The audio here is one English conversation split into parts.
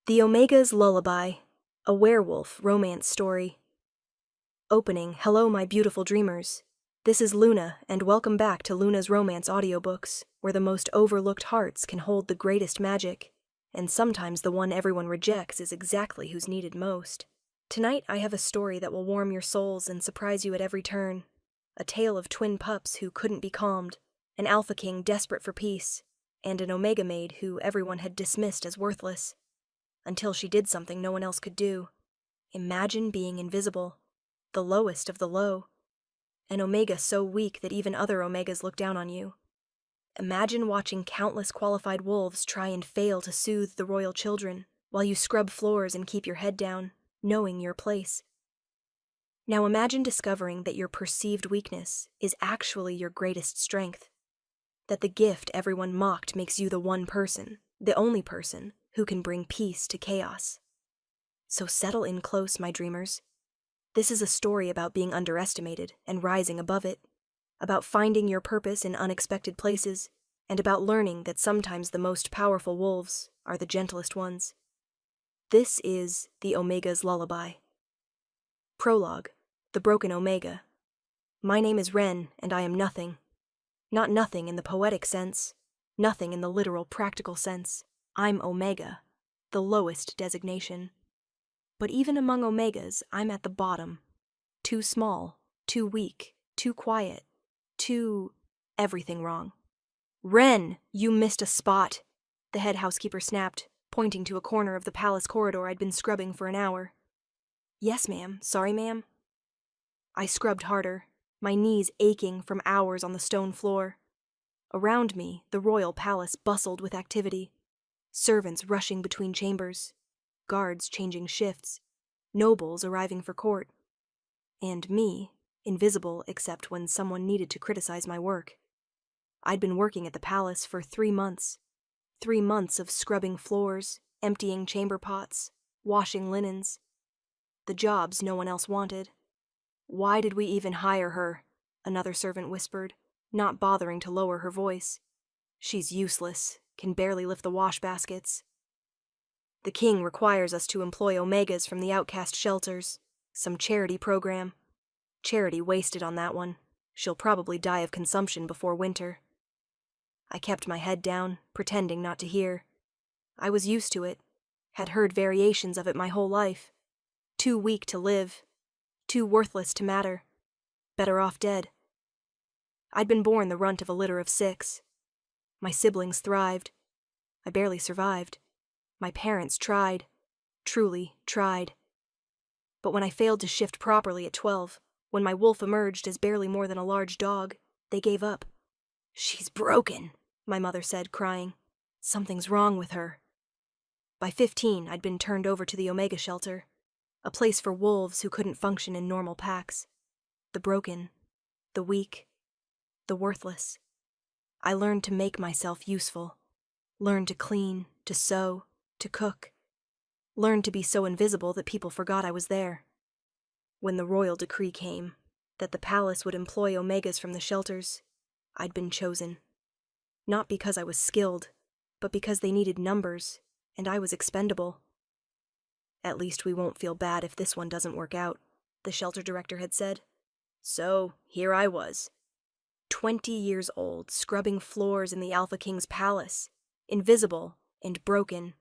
The Omega's Lullaby, a werewolf romance story. Opening, hello my beautiful dreamers. This is Luna, and welcome back to Luna's Romance audiobooks, where the most overlooked hearts can hold the greatest magic, and sometimes the one everyone rejects is exactly who's needed most. Tonight I have a story that will warm your souls and surprise you at every turn. A tale of twin pups who couldn't be calmed, an alpha king desperate for peace, and an omega maid who everyone had dismissed as worthless. Until she did something no one else could do. Imagine being invisible, the lowest of the low. An omega so weak that even other omegas look down on you. Imagine watching countless qualified wolves try and fail to soothe the royal children, while you scrub floors and keep your head down, knowing your place. Now imagine discovering that your perceived weakness is actually your greatest strength. That the gift everyone mocked makes you the one person, the only person, who can bring peace to chaos. So settle in close, my dreamers. This is a story about being underestimated and rising above it, about finding your purpose in unexpected places, and about learning that sometimes the most powerful wolves are the gentlest ones. This is the Omega's Lullaby. Prologue, The Broken Omega. My name is Ren, and I am nothing. Not nothing in the poetic sense, nothing in the literal practical sense. I'm Omega, the lowest designation. But even among Omegas, I'm at the bottom. Too small, too weak, too quiet, too... everything wrong. Ren, you missed a spot, the head housekeeper snapped, pointing to a corner of the palace corridor I'd been scrubbing for an hour. Yes, ma'am. Sorry, ma'am. I scrubbed harder, my knees aching from hours on the stone floor. Around me, the royal palace bustled with activity. Servants rushing between chambers, guards changing shifts, nobles arriving for court, and me, invisible except when someone needed to criticize my work. I'd been working at the palace for 3 months. 3 months of scrubbing floors, emptying chamber pots, washing linens. The jobs no one else wanted. Why did we even hire her? Another servant whispered, not bothering to lower her voice. She's useless. Can barely lift the wash baskets. The king requires us to employ omegas from the outcast shelters. Some charity program. Charity wasted on that one. She'll probably die of consumption before winter. I kept my head down, pretending not to hear. I was used to it. Had heard variations of it my whole life. Too weak to live. Too worthless to matter. Better off dead. I'd been born the runt of a litter of 6. My siblings thrived. I barely survived. My parents tried. Truly tried. But when I failed to shift properly at 12, when my wolf emerged as barely more than a large dog, they gave up. She's broken, my mother said, crying. Something's wrong with her. By 15, I'd been turned over to the Omega Shelter, a place for wolves who couldn't function in normal packs. The broken, the weak, the worthless. I learned to make myself useful, learned to clean, to sew, to cook, learned to be so invisible that people forgot I was there. When the royal decree came, that the palace would employ omegas from the shelters, I'd been chosen. Not because I was skilled, but because they needed numbers, and I was expendable. At least we won't feel bad if this one doesn't work out, the shelter director had said. So, here I was. 20 years old, scrubbing floors in the Alpha King's palace, invisible and broken.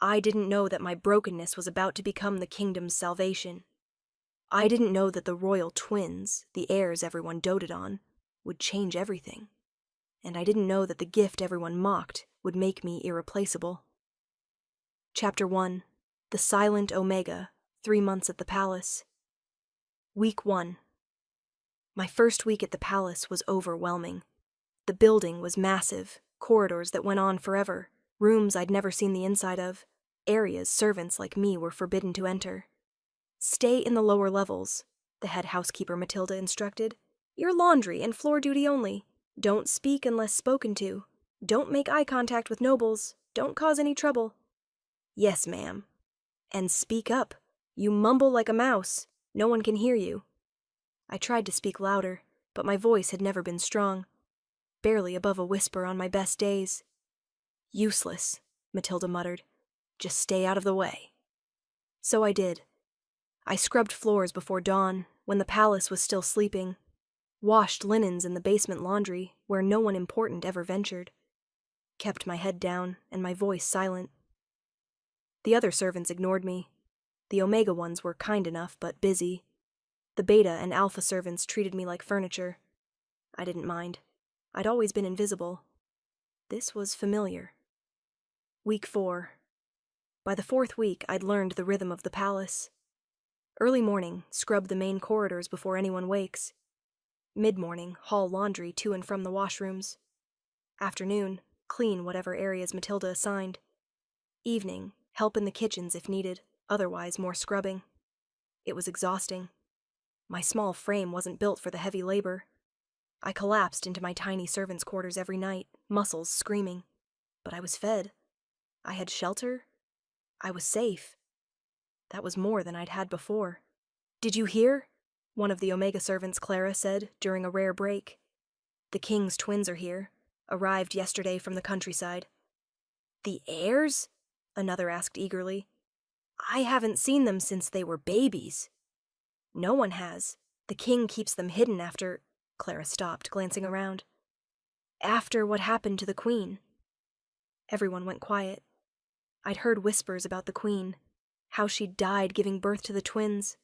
I didn't know that my brokenness was about to become the kingdom's salvation. I didn't know that the royal twins, the heirs everyone doted on, would change everything. And I didn't know that the gift everyone mocked would make me irreplaceable. Chapter 1. The Silent Omega, 3 months at the palace. Week 1. My first week at the palace was overwhelming. The building was massive, corridors that went on forever, rooms I'd never seen the inside of, areas servants like me were forbidden to enter. Stay in the lower levels, the head housekeeper Matilda instructed. Your laundry and floor duty only. Don't speak unless spoken to. Don't make eye contact with nobles. Don't cause any trouble. Yes, ma'am. And speak up. You mumble like a mouse. No one can hear you. I tried to speak louder, but my voice had never been strong. Barely above a whisper on my best days. Useless, Matilda muttered. Just stay out of the way. So I did. I scrubbed floors before dawn, when the palace was still sleeping, washed linens in the basement laundry, where no one important ever ventured, kept my head down and my voice silent. The other servants ignored me. The Omega ones were kind enough, but busy. The Beta and Alpha servants treated me like furniture. I didn't mind. I'd always been invisible. This was familiar. Week 4. By the 4th week, I'd learned the rhythm of the palace. Early morning, scrub the main corridors before anyone wakes. Mid-morning, haul laundry to and from the washrooms. Afternoon, clean whatever areas Matilda assigned. Evening, help in the kitchens if needed, otherwise more scrubbing. It was exhausting. My small frame wasn't built for the heavy labor. I collapsed into my tiny servants' quarters every night, muscles screaming. But I was fed. I had shelter. I was safe. That was more than I'd had before. "Did you hear?" one of the Omega servants, Clara, said during a rare break. "The king's twins are here. Arrived yesterday from the countryside." "The heirs?" another asked eagerly. "I haven't seen them since they were babies." "No one has. The king keeps them hidden after—" Clara stopped, glancing around. "After what happened to the queen." Everyone went quiet. I'd heard whispers about the queen, how she'd died giving birth to the twins,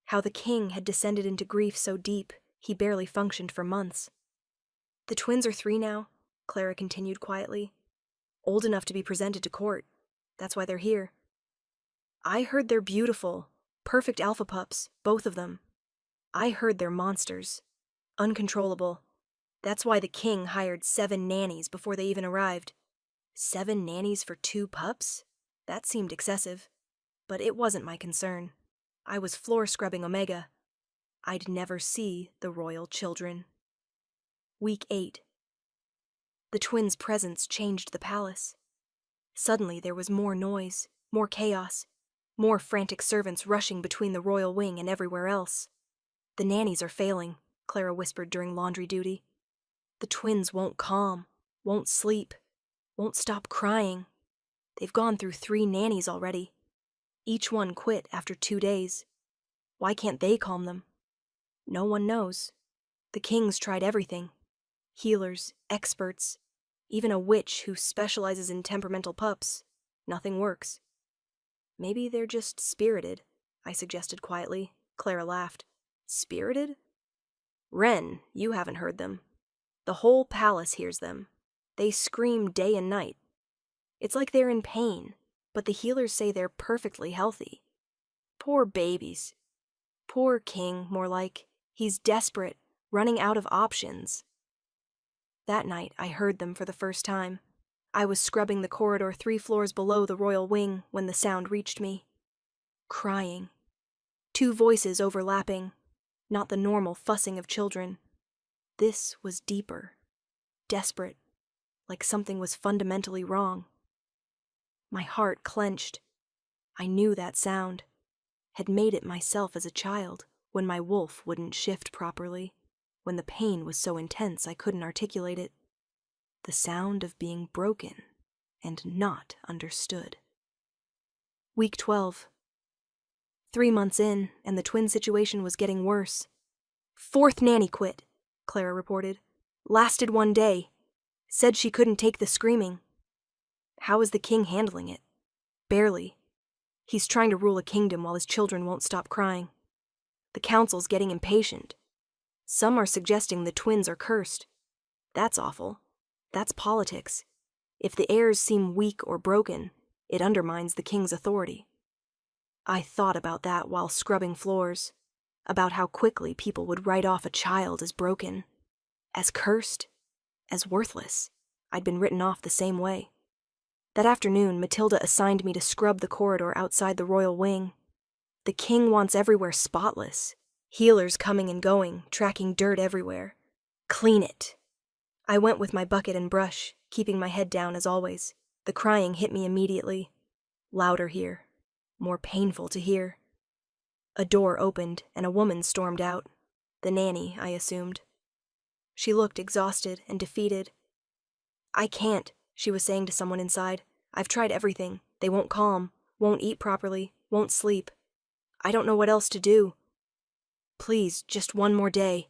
how the king had descended into grief so deep he barely functioned for months. "The twins are 3 now," Clara continued quietly. "Old enough to be presented to court. That's why they're here. I heard they're beautiful, perfect alpha pups, both of them. I heard they're monsters, uncontrollable. That's why the king hired 7 nannies before they even arrived. 7 nannies for 2 pups? That seemed excessive. But it wasn't my concern. I was floor scrubbing Omega. I'd never see the royal children. Week 8. The twins' presence changed the palace. Suddenly there was more noise, more chaos, more frantic servants rushing between the royal wing and everywhere else. "The nannies are failing," Clara whispered during laundry duty. "The twins won't calm, won't sleep, won't stop crying. They've gone through 3 nannies already. Each one quit after 2 days. Why can't they calm them? No one knows. The king's tried everything. Healers, experts, even a witch who specializes in temperamental pups. Nothing works." "Maybe they're just spirited," I suggested quietly. Clara laughed. "Spirited? Wren, you haven't heard them. The whole palace hears them. They scream day and night. It's like they're in pain, but the healers say they're perfectly healthy. Poor babies. Poor king, more like. He's desperate, running out of options." That night, I heard them for the first time. I was scrubbing the corridor 3 floors below the royal wing when the sound reached me. Crying. 2 voices overlapping. Not the normal fussing of children. This was deeper. Desperate. Like something was fundamentally wrong. My heart clenched. I knew that sound. Had made it myself as a child, when my wolf wouldn't shift properly, when the pain was so intense I couldn't articulate it. The sound of being broken and not understood. Week 12. 3 months in, and the twin situation was getting worse. 4th nanny quit, Clara reported. Lasted 1 day. Said she couldn't take the screaming. How is the king handling it? Barely. He's trying to rule a kingdom while his children won't stop crying. The council's getting impatient. Some are suggesting the twins are cursed. That's awful. That's politics. If the heirs seem weak or broken, it undermines the king's authority. I thought about that while scrubbing floors, about how quickly people would write off a child as broken, as cursed, as worthless. I'd been written off the same way. That afternoon, Matilda assigned me to scrub the corridor outside the royal wing. The king wants everywhere spotless. Healers coming and going, tracking dirt everywhere. Clean it. I went with my bucket and brush, keeping my head down as always. The crying hit me immediately. Louder here. More painful to hear. A door opened and a woman stormed out. The nanny, I assumed. She looked exhausted and defeated. "I can't," she was saying to someone inside. "I've tried everything. They won't calm, won't eat properly, won't sleep. I don't know what else to do. Please, just one more day.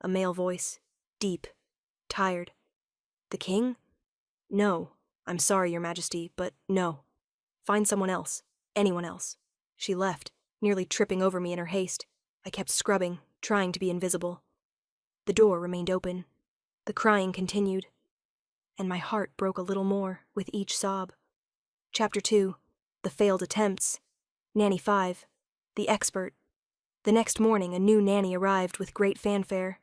A male voice, deep, tired. The king? No, I'm sorry, Your Majesty, but no. Find someone else, anyone else. She left, nearly tripping over me in her haste. I kept scrubbing, trying to be invisible. The door remained open. The crying continued, and my heart broke a little more with each sob. Chapter 2, The Failed Attempts. Nanny 5, The Expert. The next morning, a new nanny arrived with great fanfare.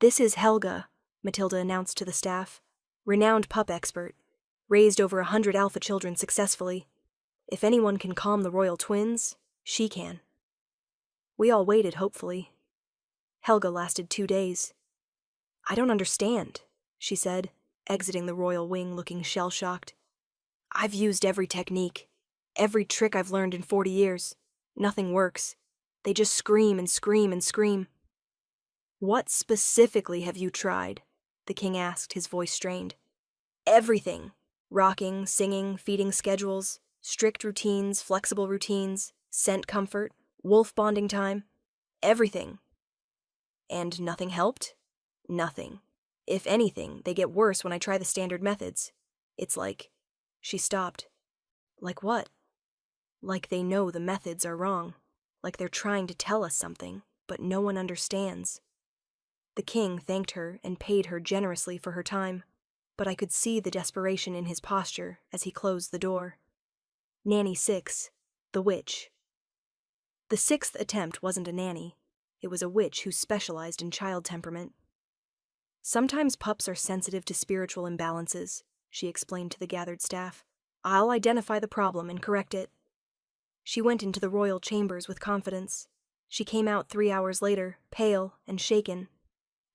This is Helga, Matilda announced to the staff. Renowned pup expert. Raised over 100 alpha children successfully. If anyone can calm the royal twins, she can. We all waited hopefully. Helga lasted 2 days. I don't understand, she said, exiting the royal wing looking shell-shocked. I've used every technique, every trick I've learned in 40 years. Nothing works. They just scream and scream and scream. What specifically have you tried? The king asked, his voice strained. Everything. Rocking, singing, feeding schedules, strict routines, flexible routines, scent comfort, wolf bonding time. Everything. And nothing helped? Nothing. If anything, they get worse when I try the standard methods. It's like... She stopped. Like what? Like they know the methods are wrong. Like they're trying to tell us something, but no one understands. The king thanked her and paid her generously for her time, but I could see the desperation in his posture as he closed the door. Nanny 6, the witch. The 6th attempt wasn't a nanny. It was a witch who specialized in child temperament. Sometimes pups are sensitive to spiritual imbalances, she explained to the gathered staff. I'll identify the problem and correct it. She went into the royal chambers with confidence. She came out 3 hours later, pale and shaken.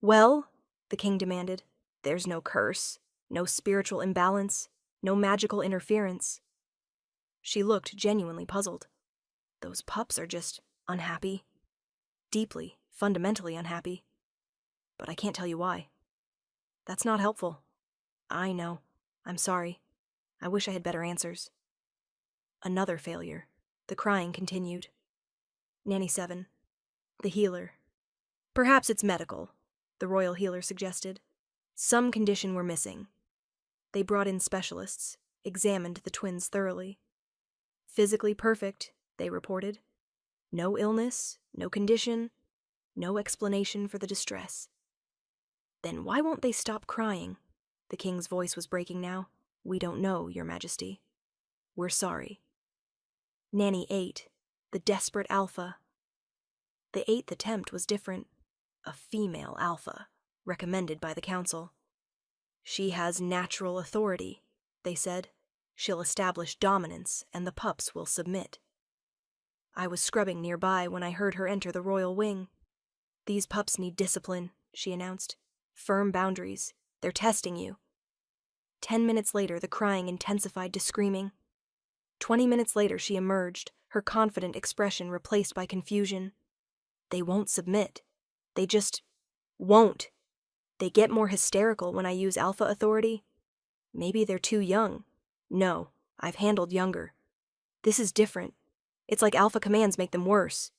Well, the king demanded, there's no curse, no spiritual imbalance, no magical interference. She looked genuinely puzzled. Those pups are just unhappy. Deeply, fundamentally unhappy. But I can't tell you why. That's not helpful. I know. I'm sorry. I wish I had better answers. Another failure. The crying continued. Nanny 7. The healer. Perhaps it's medical, the royal healer suggested. Some condition we're missing. They brought in specialists, examined the twins thoroughly. Physically perfect, they reported. No illness, no condition, no explanation for the distress. Then why won't they stop crying? The king's voice was breaking now. We don't know, Your Majesty. We're sorry. Nanny 8, the desperate alpha. The 8th attempt was different. A female alpha, recommended by the council. She has natural authority, they said. She'll establish dominance, and the pups will submit. I was scrubbing nearby when I heard her enter the royal wing. These pups need discipline, she announced. Firm boundaries. They're testing you. 10 minutes later, the crying intensified to screaming. 20 minutes later, she emerged, her confident expression replaced by confusion. They won't submit. They just won't. They get more hysterical when I use alpha authority. Maybe they're too young. No, I've handled younger. This is different. It's like alpha commands make them worse.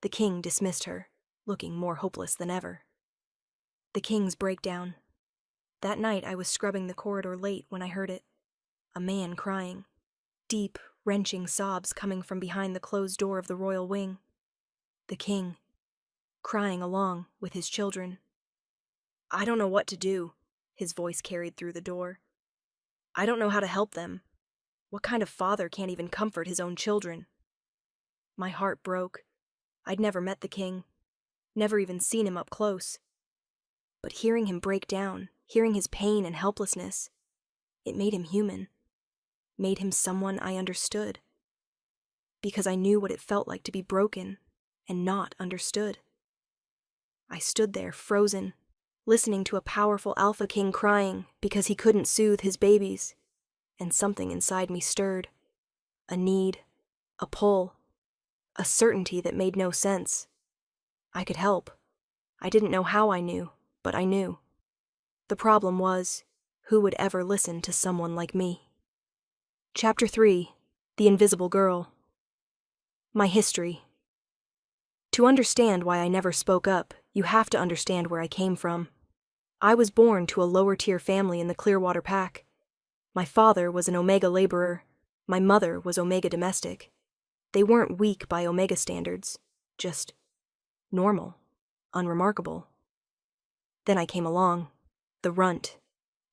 The king dismissed her, looking more hopeless than ever. The king's breakdown. That night I was scrubbing the corridor late when I heard it. A man crying. Deep, wrenching sobs coming from behind the closed door of the royal wing. The king, crying along with his children. I don't know what to do, his voice carried through the door. I don't know how to help them. What kind of father can't even comfort his own children? My heart broke. I'd never met the king, never even seen him up close. But hearing him break down, hearing his pain and helplessness, it made him human, made him someone I understood. Because I knew what it felt like to be broken and not understood. I stood there, frozen, listening to a powerful alpha king crying because he couldn't soothe his babies, and something inside me stirred. A need, a pull, a certainty that made no sense. I could help. I didn't know how I knew, but I knew. The problem was, who would ever listen to someone like me? Chapter 3: The Invisible Girl. My history. To understand why I never spoke up, you have to understand where I came from. I was born to a lower-tier family in the Clearwater Pack. My father was an Omega laborer. My mother was Omega domestic. They weren't weak by Omega standards, just normal, unremarkable. Then I came along, the runt,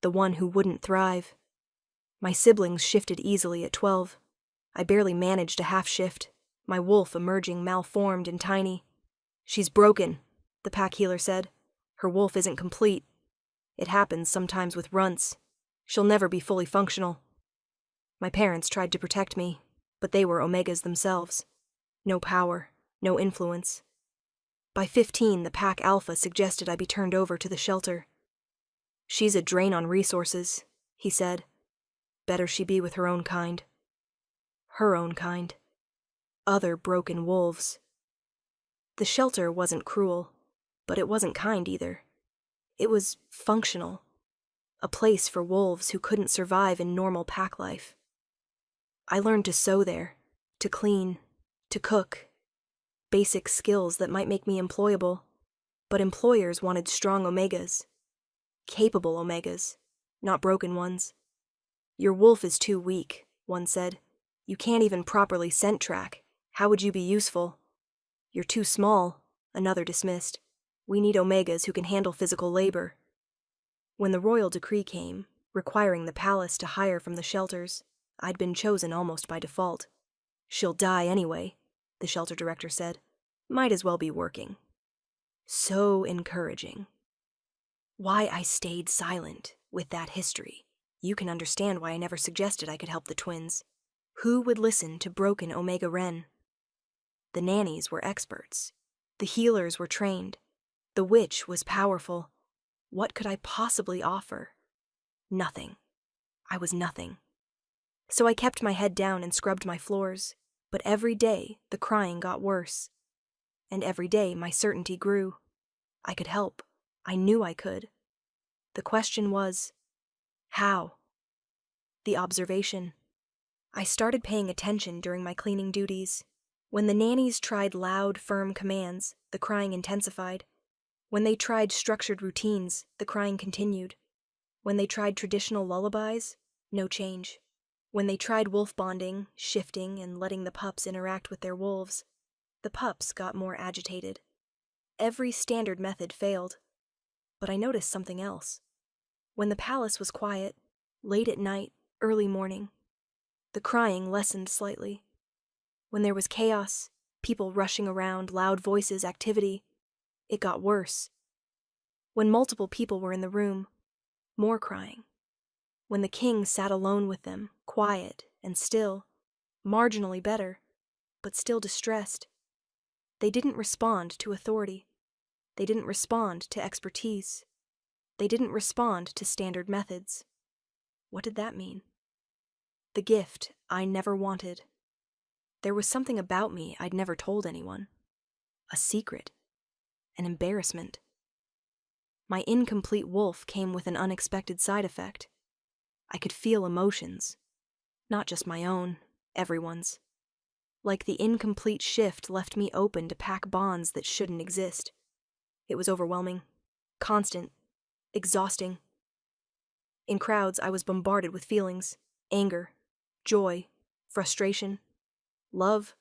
the one who wouldn't thrive. My siblings shifted easily at 12. I barely managed a half shift, my wolf emerging malformed and tiny. "She's broken," the pack healer said. "Her wolf isn't complete. It happens sometimes with runts. She'll never be fully functional." My parents tried to protect me, but they were Omegas themselves. No power, no influence. By 15, the pack alpha suggested I be turned over to the shelter. "She's a drain on resources," he said. "Better she be with her own kind." Her own kind. Other broken wolves. The shelter wasn't cruel, but it wasn't kind either. It was functional. A place for wolves who couldn't survive in normal pack life. I learned to sew there, to clean, to cook. Basic skills that might make me employable, but employers wanted strong Omegas. Capable Omegas, not broken ones. "Your wolf is too weak," one said. "You can't even properly scent track. How would you be useful?" "You're too small," another dismissed. "We need Omegas who can handle physical labor." When the royal decree came, requiring the palace to hire from the shelters, I'd been chosen almost by default. "She'll die anyway," the shelter director said. "Might as well be working." So encouraging. Why I stayed silent with that history. You can understand why I never suggested I could help the twins. Who would listen to broken Omega Ren? The nannies were experts. The healers were trained. The witch was powerful. What could I possibly offer? Nothing. I was nothing. So I kept my head down and scrubbed my floors, but every day the crying got worse. And every day my certainty grew. I could help. I knew I could. The question was, how? The observation. I started paying attention during my cleaning duties. When the nannies tried loud, firm commands, the crying intensified. When they tried structured routines, the crying continued. When they tried traditional lullabies, no change. When they tried wolf bonding, shifting, and letting the pups interact with their wolves, the pups got more agitated. Every standard method failed. But I noticed something else. When the palace was quiet, late at night, early morning, the crying lessened slightly. When there was chaos, people rushing around, loud voices, activity, it got worse. When multiple people were in the room, more crying. When the king sat alone with them, quiet and still, marginally better, but still distressed. They didn't respond to authority. They didn't respond to expertise. They didn't respond to standard methods. What did that mean? The gift I never wanted. There was something about me I'd never told anyone. A secret. An embarrassment. My incomplete wolf came with an unexpected side effect. I could feel emotions. Not just my own, everyone's. Like the incomplete shift left me open to pack bonds that shouldn't exist. It was overwhelming, constant, exhausting. In crowds, I was bombarded with feelings: anger, joy, frustration, love,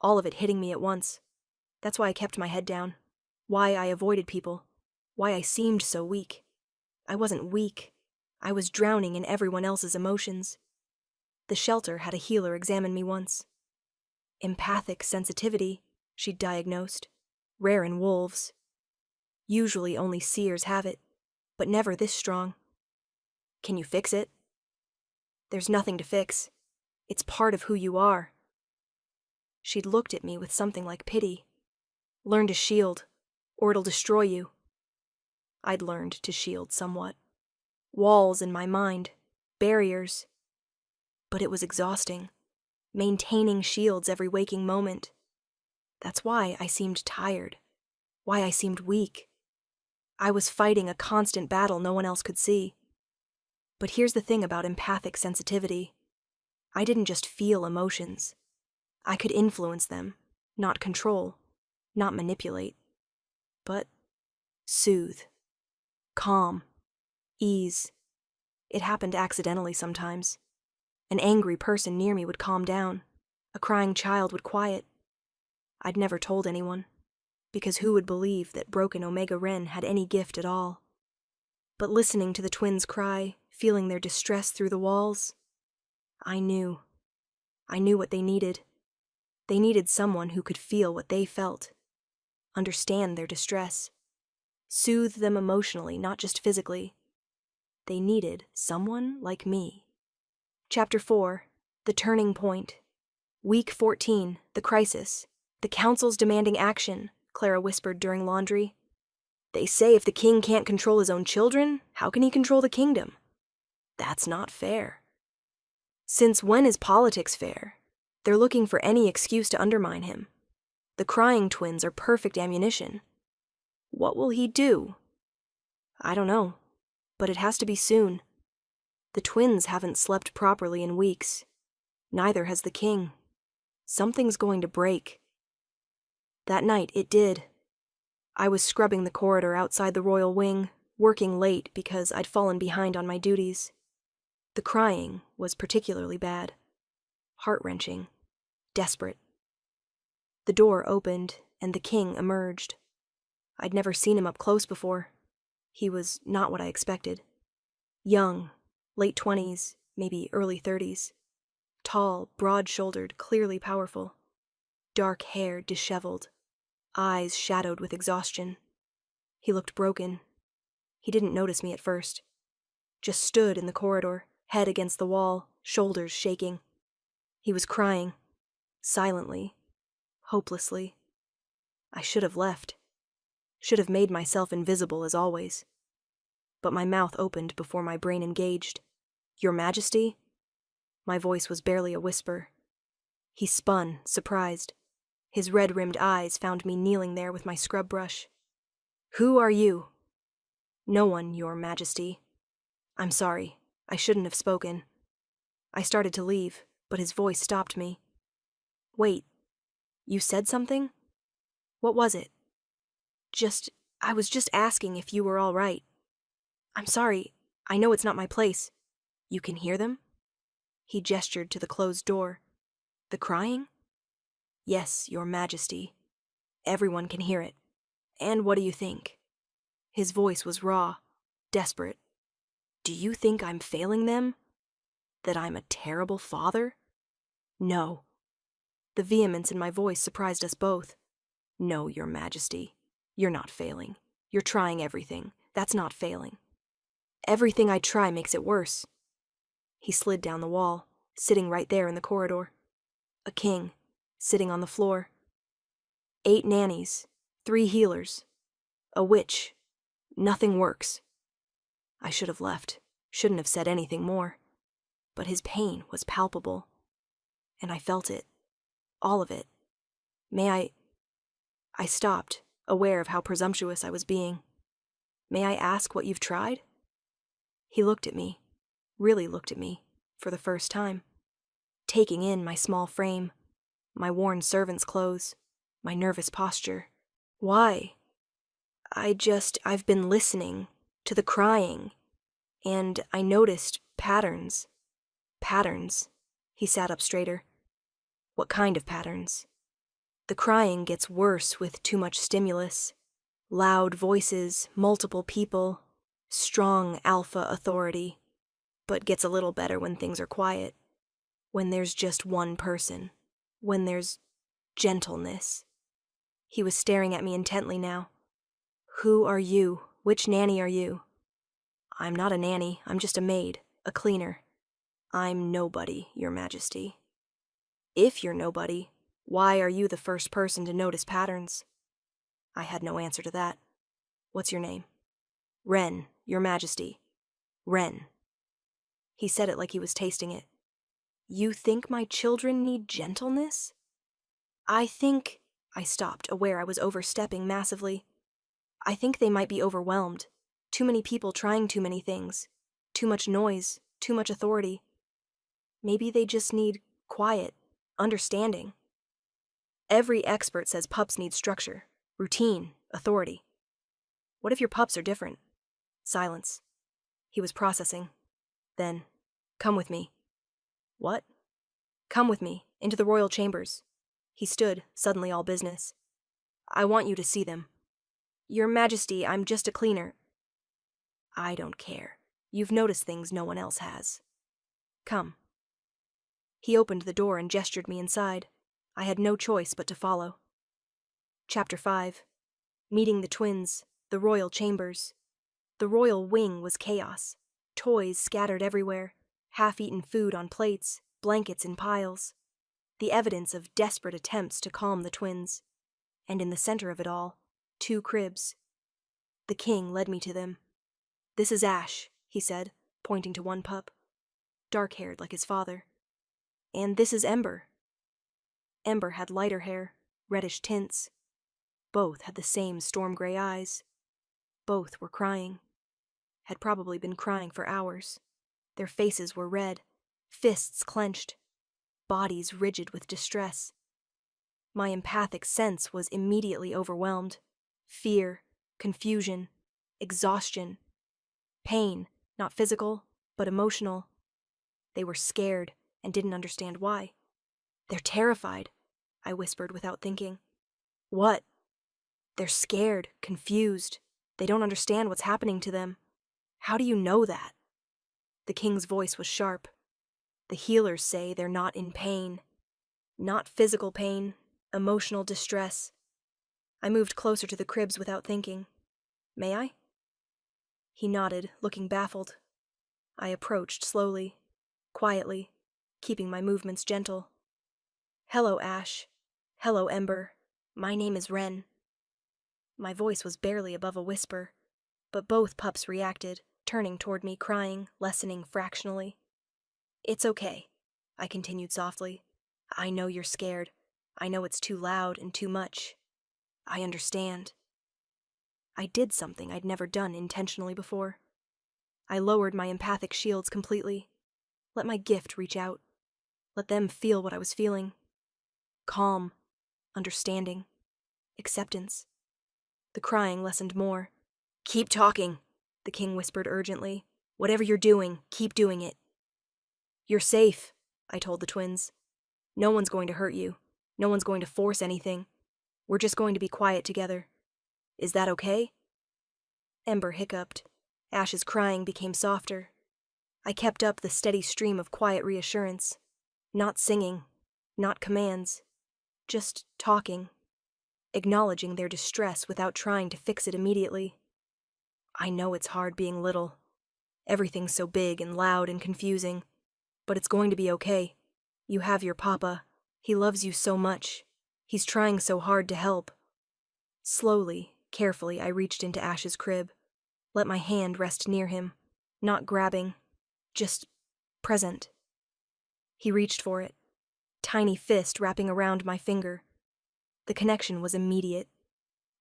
all of it hitting me at once. That's why I kept my head down, why I avoided people, why I seemed so weak. I wasn't weak. I was drowning in everyone else's emotions. The shelter had a healer examine me once. Empathic sensitivity, she'd diagnosed, rare in wolves. Usually only seers have it, but never this strong. Can you fix it? There's nothing to fix. It's part of who you are. She'd looked at me with something like pity. Learn to shield, or it'll destroy you. I'd learned to shield somewhat. Walls in my mind, barriers. But it was exhausting, maintaining shields every waking moment. That's why I seemed tired, why I seemed weak. I was fighting a constant battle no one else could see. But here's the thing about empathic sensitivity. I didn't just feel emotions. I could influence them, not control, not manipulate, but soothe, calm, ease. It happened accidentally sometimes. An angry person near me would calm down. A crying child would quiet. I'd never told anyone, because who would believe that broken Omega Ren had any gift at all? But listening to the twins cry, feeling their distress through the walls, I knew. I knew what they needed. They needed someone who could feel what they felt, understand their distress, soothe them emotionally, not just physically. They needed someone like me. Chapter 4, The Turning Point. Week 14, The Crisis. The Council's demanding action, Clara whispered during laundry. They say if the king can't control his own children, how can he control the kingdom? That's not fair. Since when is politics fair? They're looking for any excuse to undermine him. The crying twins are perfect ammunition. What will he do? I don't know, but it has to be soon. The twins haven't slept properly in weeks. Neither has the king. Something's going to break. That night, it did. I was scrubbing the corridor outside the royal wing, working late because I'd fallen behind on my duties. The crying was particularly bad. Heart-wrenching. Desperate. The door opened, and the king emerged. I'd never seen him up close before. He was not what I expected. Young, late 20s, maybe early 30s. Tall, broad-shouldered, clearly powerful. Dark hair disheveled. Eyes shadowed with exhaustion. He looked broken. He didn't notice me at first. Just stood in the corridor, head against the wall, shoulders shaking. He was crying. Silently. Hopelessly. I should have left. Should have made myself invisible as always. But my mouth opened before my brain engaged. Your Majesty? My voice was barely a whisper. He spun, surprised. His red-rimmed eyes found me kneeling there with my scrub brush. Who are you? No one, Your Majesty. I'm sorry. I shouldn't have spoken. I started to leave, but his voice stopped me. Wait. You said something? What was it? I was just asking if you were all right. I'm sorry. I know it's not my place. You can hear them? He gestured to the closed door. The crying? Yes, Your Majesty. Everyone can hear it. And what do you think? His voice was raw, desperate. Do you think I'm failing them? That I'm a terrible father? No. The vehemence in my voice surprised us both. No, Your Majesty. You're not failing. You're trying everything. That's not failing. Everything I try makes it worse. He slid down the wall, sitting right there in the corridor. A king, sitting on the floor. 8 nannies, 3 healers. A witch. Nothing works. I should have left. Shouldn't have said anything more. But his pain was palpable. And I felt it. All of it. I stopped, aware of how presumptuous I was being. May I ask what you've tried? He looked at me, really looked at me, for the first time, taking in my small frame, my worn servant's clothes, my nervous posture. Why? I've been listening to the crying, and I noticed patterns. Patterns. He sat up straighter. What kind of patterns? The crying gets worse with too much stimulus. Loud voices, multiple people, strong alpha authority. But gets a little better when things are quiet. When there's just one person. When there's gentleness. He was staring at me intently now. Who are you? Which nanny are you? I'm not a nanny. I'm just a maid, a cleaner. I'm nobody, Your Majesty. If you're nobody, why are you the first person to notice patterns? I had no answer to that. What's your name? Ren, Your Majesty. Ren. He said it like he was tasting it. You think my children need gentleness? I stopped, aware I was overstepping massively. I think they might be overwhelmed. Too many people trying too many things. Too much noise. Too much authority. Maybe they just need quiet, understanding. Every expert says pups need structure, routine, authority. What if your pups are different? Silence. He was processing. Then, come with me. What? Come with me, into the royal chambers. He stood, suddenly all business. I want you to see them. Your Majesty, I'm just a cleaner. I don't care. You've noticed things no one else has. Come. He opened the door and gestured me inside. I had no choice but to follow. Chapter 5. Meeting the twins, the royal chambers. The royal wing was chaos. Toys scattered everywhere, half-eaten food on plates, blankets in piles. The evidence of desperate attempts to calm the twins. And in the center of it all, 2 cribs. The king led me to them. This is Ash, he said, pointing to one pup. Dark-haired like his father. And this is Ember. Ember had lighter hair, reddish tints. Both had the same storm-gray eyes. Both were crying. Had probably been crying for hours. Their faces were red, fists clenched, bodies rigid with distress. My empathic sense was immediately overwhelmed. Fear, confusion, exhaustion. Pain, not physical, but emotional. They were scared and didn't understand why. They're terrified, I whispered without thinking. What? They're scared, confused. They don't understand what's happening to them. How do you know that? The king's voice was sharp. The healers say they're not in pain. Not physical pain, emotional distress. I moved closer to the cribs without thinking. May I? He nodded, looking baffled. I approached slowly, quietly, keeping my movements gentle. Hello, Ash. Hello, Ember. My name is Wren. My voice was barely above a whisper, but both pups reacted, turning toward me, crying, lessening fractionally. It's okay, I continued softly. I know you're scared. I know it's too loud and too much. I understand. I did something I'd never done intentionally before. I lowered my empathic shields completely. Let my gift reach out. Let them feel what I was feeling. Calm, understanding, acceptance. The crying lessened more. Keep talking, the king whispered urgently. Whatever you're doing, keep doing it. You're safe, I told the twins. No one's going to hurt you. No one's going to force anything. We're just going to be quiet together. Is that okay? Ember hiccuped. Ash's crying became softer. I kept up the steady stream of quiet reassurance. Not singing, not commands. Just talking. Acknowledging their distress without trying to fix it immediately. I know it's hard being little. Everything's so big and loud and confusing. But it's going to be okay. You have your papa. He loves you so much. He's trying so hard to help. Slowly, carefully, I reached into Ash's crib. Let my hand rest near him. Not grabbing. Just present. He reached for it. Tiny fist wrapping around my finger. The connection was immediate.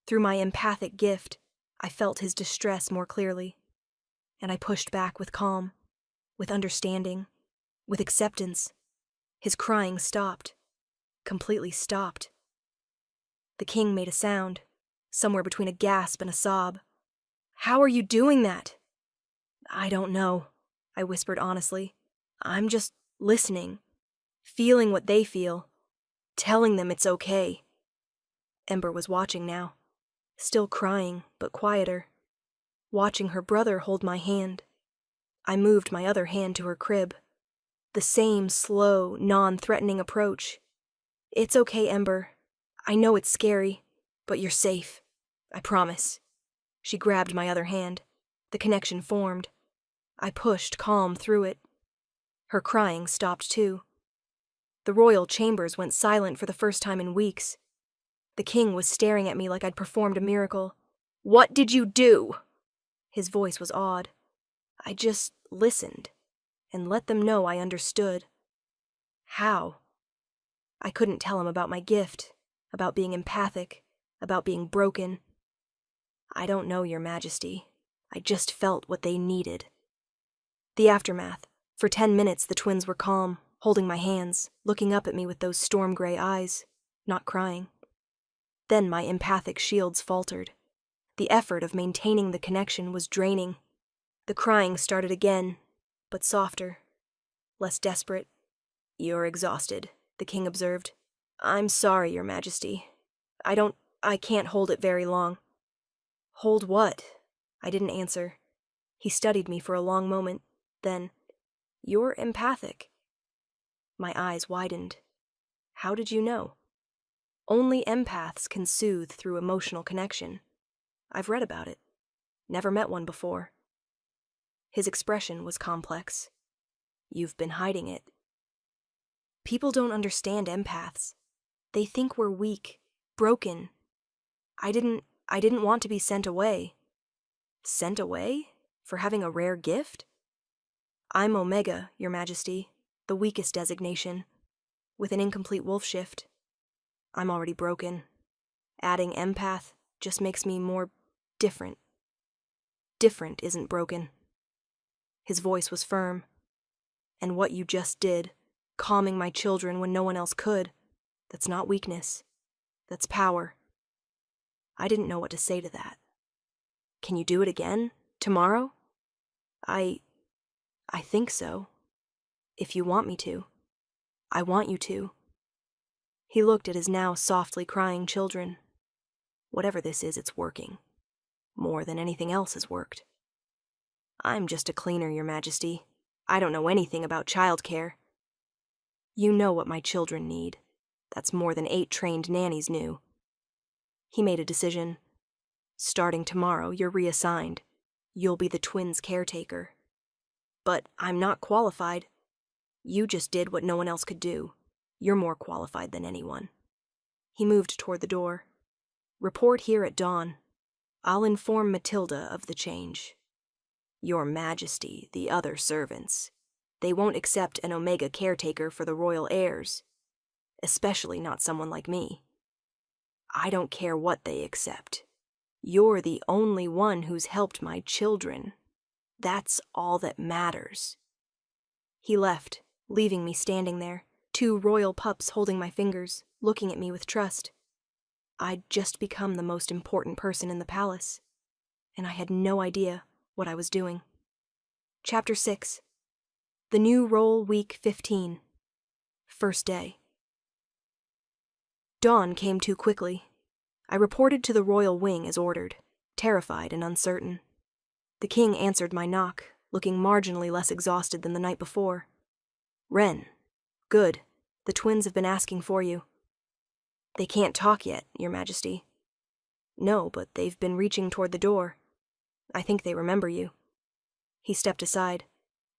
Through my empathic gift, I felt his distress more clearly. And I pushed back with calm, with understanding, with acceptance. His crying stopped. Completely stopped. The king made a sound, somewhere between a gasp and a sob. How are you doing that? I don't know, I whispered honestly. I'm just listening, feeling what they feel, telling them it's okay. Ember was watching now, still crying, but quieter. Watching her brother hold my hand. I moved my other hand to her crib. The same slow, non-threatening approach. It's okay, Ember. I know it's scary, but you're safe. I promise. She grabbed my other hand. The connection formed. I pushed calm through it. Her crying stopped too. The royal chambers went silent for the first time in weeks. The king was staring at me like I'd performed a miracle. What did you do? His voice was awed. I just listened and let them know I understood. How? I couldn't tell him about my gift, about being empathic, about being broken. I don't know, Your Majesty. I just felt what they needed. The aftermath. For 10 minutes, the twins were calm, holding my hands, looking up at me with those storm-gray eyes, not crying. Then my empathic shields faltered. The effort of maintaining the connection was draining. The crying started again, but softer, less desperate. "You're exhausted," the king observed. "I'm sorry, Your Majesty. I can't hold it very long." "Hold what?" I didn't answer. He studied me for a long moment. Then, "You're empathic." My eyes widened. "How did you know?" "Only empaths can soothe through emotional connection. I've read about it. Never met one before." His expression was complex. "You've been hiding it." "People don't understand empaths. They think we're weak, broken. I didn't want to be sent away." "Sent away? For having a rare gift?" "I'm Omega, Your Majesty, the weakest designation, with an incomplete wolf shift. I'm already broken. Adding empath just makes me more different." "Different isn't broken." His voice was firm. "And what you just did, calming my children when no one else could, that's not weakness. That's power." I didn't know what to say to that. "Can you do it again? Tomorrow?" I think so. If you want me to. I want you to." He looked at his now softly crying children. "Whatever this is, it's working. More than anything else has worked." "I'm just a cleaner, Your Majesty. I don't know anything about childcare." "You know what my children need. That's more than 8 trained nannies knew." He made a decision. "Starting tomorrow, you're reassigned. You'll be the twins' caretaker." "But I'm not qualified." "You just did what no one else could do. You're more qualified than anyone." He moved toward the door. "Report here at dawn. I'll inform Matilda of the change. Your Majesty, the other servants. They won't accept an Omega caretaker for the royal heirs. Especially not someone like me. I don't care what they accept. You're the only one who's helped my children. That's all that matters." He left, leaving me standing there, 2 royal pups holding my fingers, looking at me with trust. I'd just become the most important person in the palace, and I had no idea what I was doing. Chapter 6. The New Role, Week 15. First day. Dawn came too quickly. I reported to the royal wing as ordered, terrified and uncertain. The king answered my knock, looking marginally less exhausted than the night before. "Wren. Good. The twins have been asking for you." "They can't talk yet, Your Majesty." "No, but they've been reaching toward the door. I think they remember you." He stepped aside.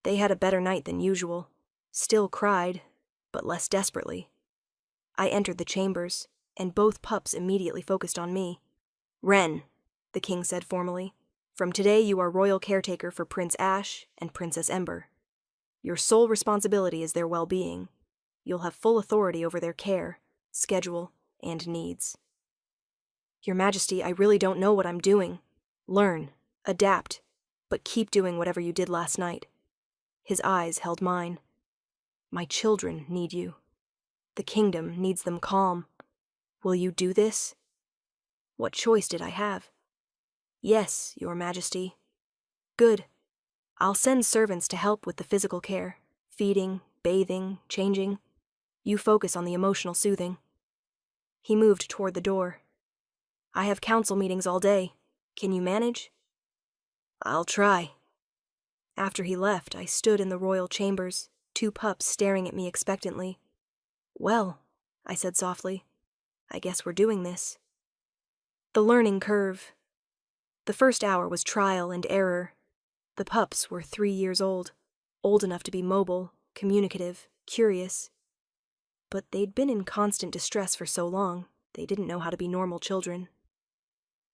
"They had a better night than usual. Still cried, but less desperately." I entered the chambers, and both pups immediately focused on me. "Wren," the king said formally, "from today you are royal caretaker for Prince Ash and Princess Ember. Your sole responsibility is their well-being. You'll have full authority over their care, schedule, and needs." "Your Majesty, I really don't know what I'm doing." "Learn, adapt, but keep doing whatever you did last night." His eyes held mine. "My children need you. The kingdom needs them calm. Will you do this?" What choice did I have? "Yes, Your Majesty." "Good. I'll send servants to help with the physical care, feeding, bathing, changing. You focus on the emotional soothing." He moved toward the door. "I have council meetings all day. Can you manage?" "I'll try." After he left, I stood in the royal chambers, 2 pups staring at me expectantly. "Well," I said softly, "I guess we're doing this." The learning curve. The first hour was trial and error. The pups were 3 years old enough to be mobile, communicative, curious. But they'd been in constant distress for so long, they didn't know how to be normal children.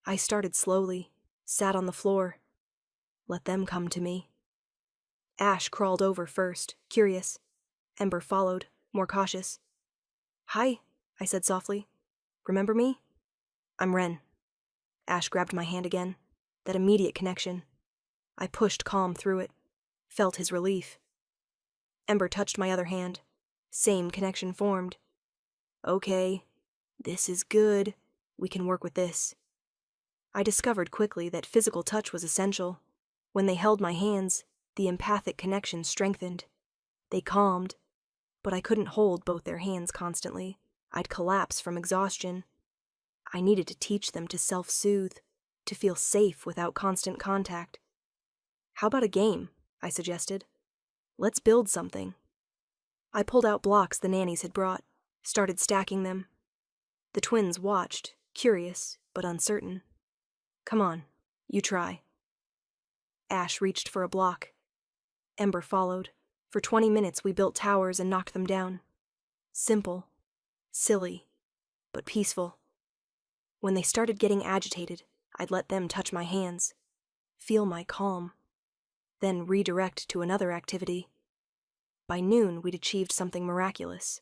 I started slowly, sat on the floor. Let them come to me. Ash crawled over first, curious. Ember followed, more cautious. "Hi," I said softly. "Remember me?" "I'm Wren." Ash grabbed my hand again. That immediate connection. I pushed calm through it, felt his relief. Ember touched my other hand, Same connection formed. Okay, this is good. We can work with this. I discovered quickly that physical touch was essential. When they held my hands, the empathic connection strengthened. They calmed, but I couldn't hold both their hands constantly. I'd collapse from exhaustion. I needed to teach them to self-soothe, to feel safe without constant contact. How about a game? I suggested. Let's build something. I pulled out blocks the nannies had brought, started stacking them. The twins watched, curious but uncertain. Come on, you try. Ash reached for a block. Ember followed. For 20 minutes we built towers and knocked them down. Simple, silly, but peaceful. When they started getting agitated, I'd let them touch my hands, feel my calm, then redirect to another activity. By noon, we'd achieved something miraculous.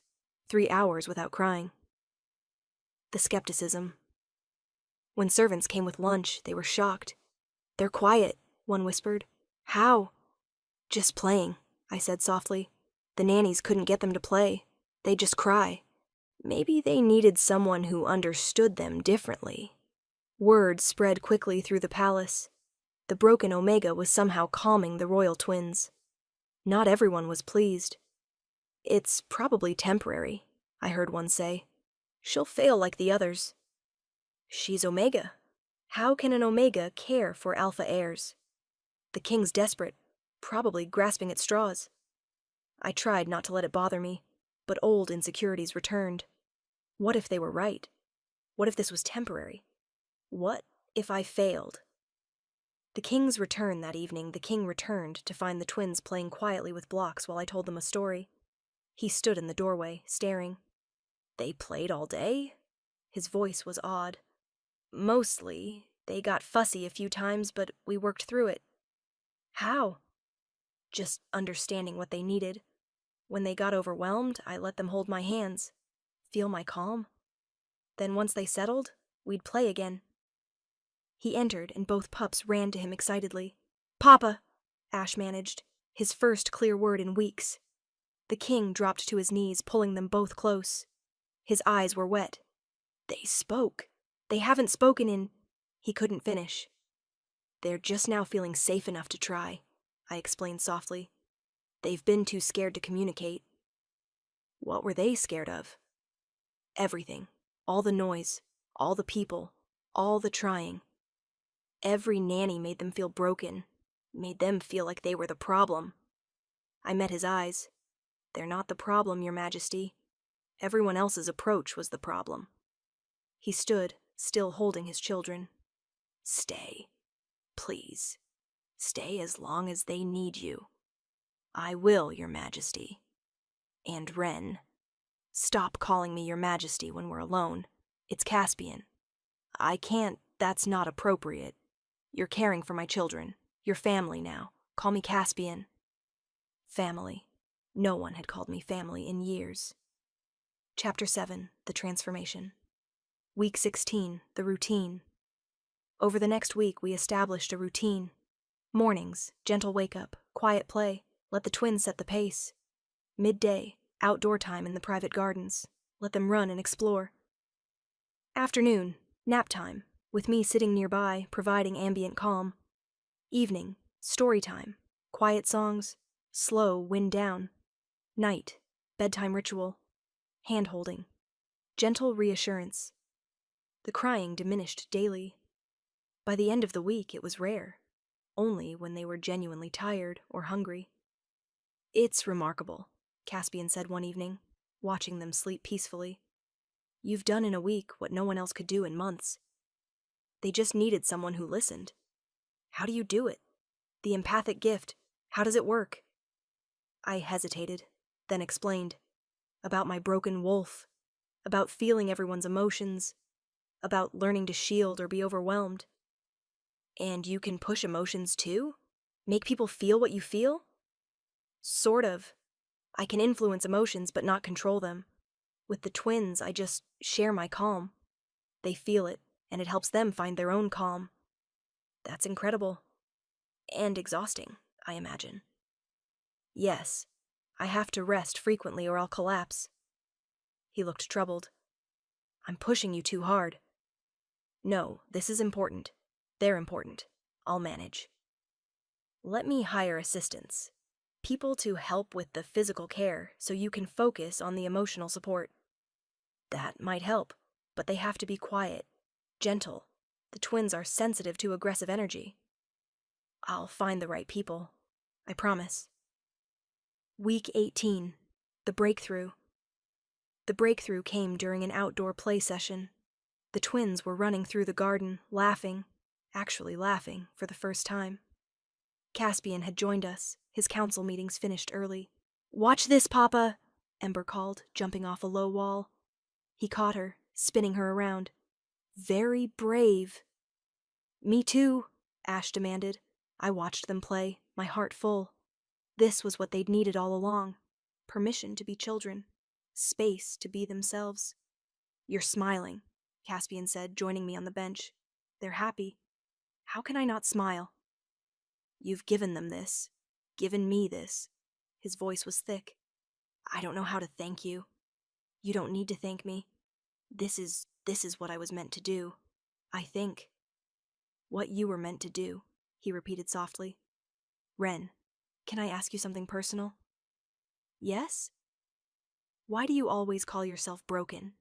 3 hours without crying. The skepticism. When servants came with lunch, they were shocked. They're quiet, one whispered. How? Just playing, I said softly. The nannies couldn't get them to play. They'd just cry. Maybe they needed someone who understood them differently. Word spread quickly through the palace. The broken Omega was somehow calming the royal twins. Not everyone was pleased. It's probably temporary, I heard one say. She'll fail like the others. She's Omega. How can an Omega care for Alpha heirs? The king's desperate, probably grasping at straws. I tried not to let it bother me, but old insecurities returned. What if they were right? What if this was temporary? What if I failed? The king's return that evening, the king returned to find the twins playing quietly with blocks while I told them a story. He stood in the doorway, staring. They played all day? His voice was odd. Mostly. They got fussy a few times, but we worked through it. How? Just understanding what they needed. When they got overwhelmed, I let them hold my hands, feel my calm. Then once they settled, we'd play again. He entered, and both pups ran to him excitedly. Papa, Ash managed, his first clear word in weeks. The king dropped to his knees, pulling them both close. His eyes were wet. They spoke. They haven't spoken in... He couldn't finish. They're just now feeling safe enough to try, I explained softly. They've been too scared to communicate. What were they scared of? Everything. All the noise. All the people. All the trying. Every nanny made them feel broken, made them feel like they were the problem. I met his eyes. They're not the problem, Your Majesty. Everyone else's approach was the problem. He stood, still holding his children. Stay. Please. Stay as long as they need you. I will, Your Majesty. And Wren. Stop calling me Your Majesty when we're alone. It's Caspian. I can't, that's not appropriate. You're caring for my children. Your family now. Call me Caspian. Family. No one had called me family in years. Chapter 7, The Transformation. Week 16, The Routine. Over the next week, we established a routine. Mornings, gentle wake-up, quiet play, let the twins set the pace. Midday, outdoor time in the private gardens, let them run and explore. Afternoon, nap time, with me sitting nearby, providing ambient calm. Evening, story time, quiet songs, slow wind down. Night, bedtime ritual, hand-holding, gentle reassurance. The crying diminished daily. By the end of the week, it was rare, only when they were genuinely tired or hungry. It's remarkable, Caspian said one evening, watching them sleep peacefully. You've done in a week what no one else could do in months. They just needed someone who listened. How do you do it? The empathic gift, how does it work? I hesitated, then explained. About my broken wolf, about feeling everyone's emotions, about learning to shield or be overwhelmed. And you can push emotions too? Make people feel what you feel? Sort of. I can influence emotions but not control them. With the twins, I just share my calm. They feel it, and it helps them find their own calm. That's incredible. And exhausting, I imagine. Yes, I have to rest frequently or I'll collapse. He looked troubled. I'm pushing you too hard. No, this is important. They're important. I'll manage. Let me hire assistants. People to help with the physical care so you can focus on the emotional support. That might help, but they have to be quiet, gentle. The twins are sensitive to aggressive energy. I'll find the right people. I promise. Week 18. The breakthrough. The breakthrough came during an outdoor play session. The twins were running through the garden, actually laughing, for the first time. Caspian had joined us. His council meetings finished early. Watch this, Papa, Ember called, jumping off a low wall. He caught her, spinning her around. Very brave. Me too, Ash demanded. I watched them play, my heart full. This was what they'd needed all along. Permission to be children. Space to be themselves. You're smiling, Caspian said, joining me on the bench. They're happy. How can I not smile? You've given them this. Given me this. His voice was thick. I don't know how to thank you. You don't need to thank me. This is what I was meant to do. I think. What you were meant to do, he repeated softly. Ren, can I ask you something personal? Yes? Why do you always call yourself broken?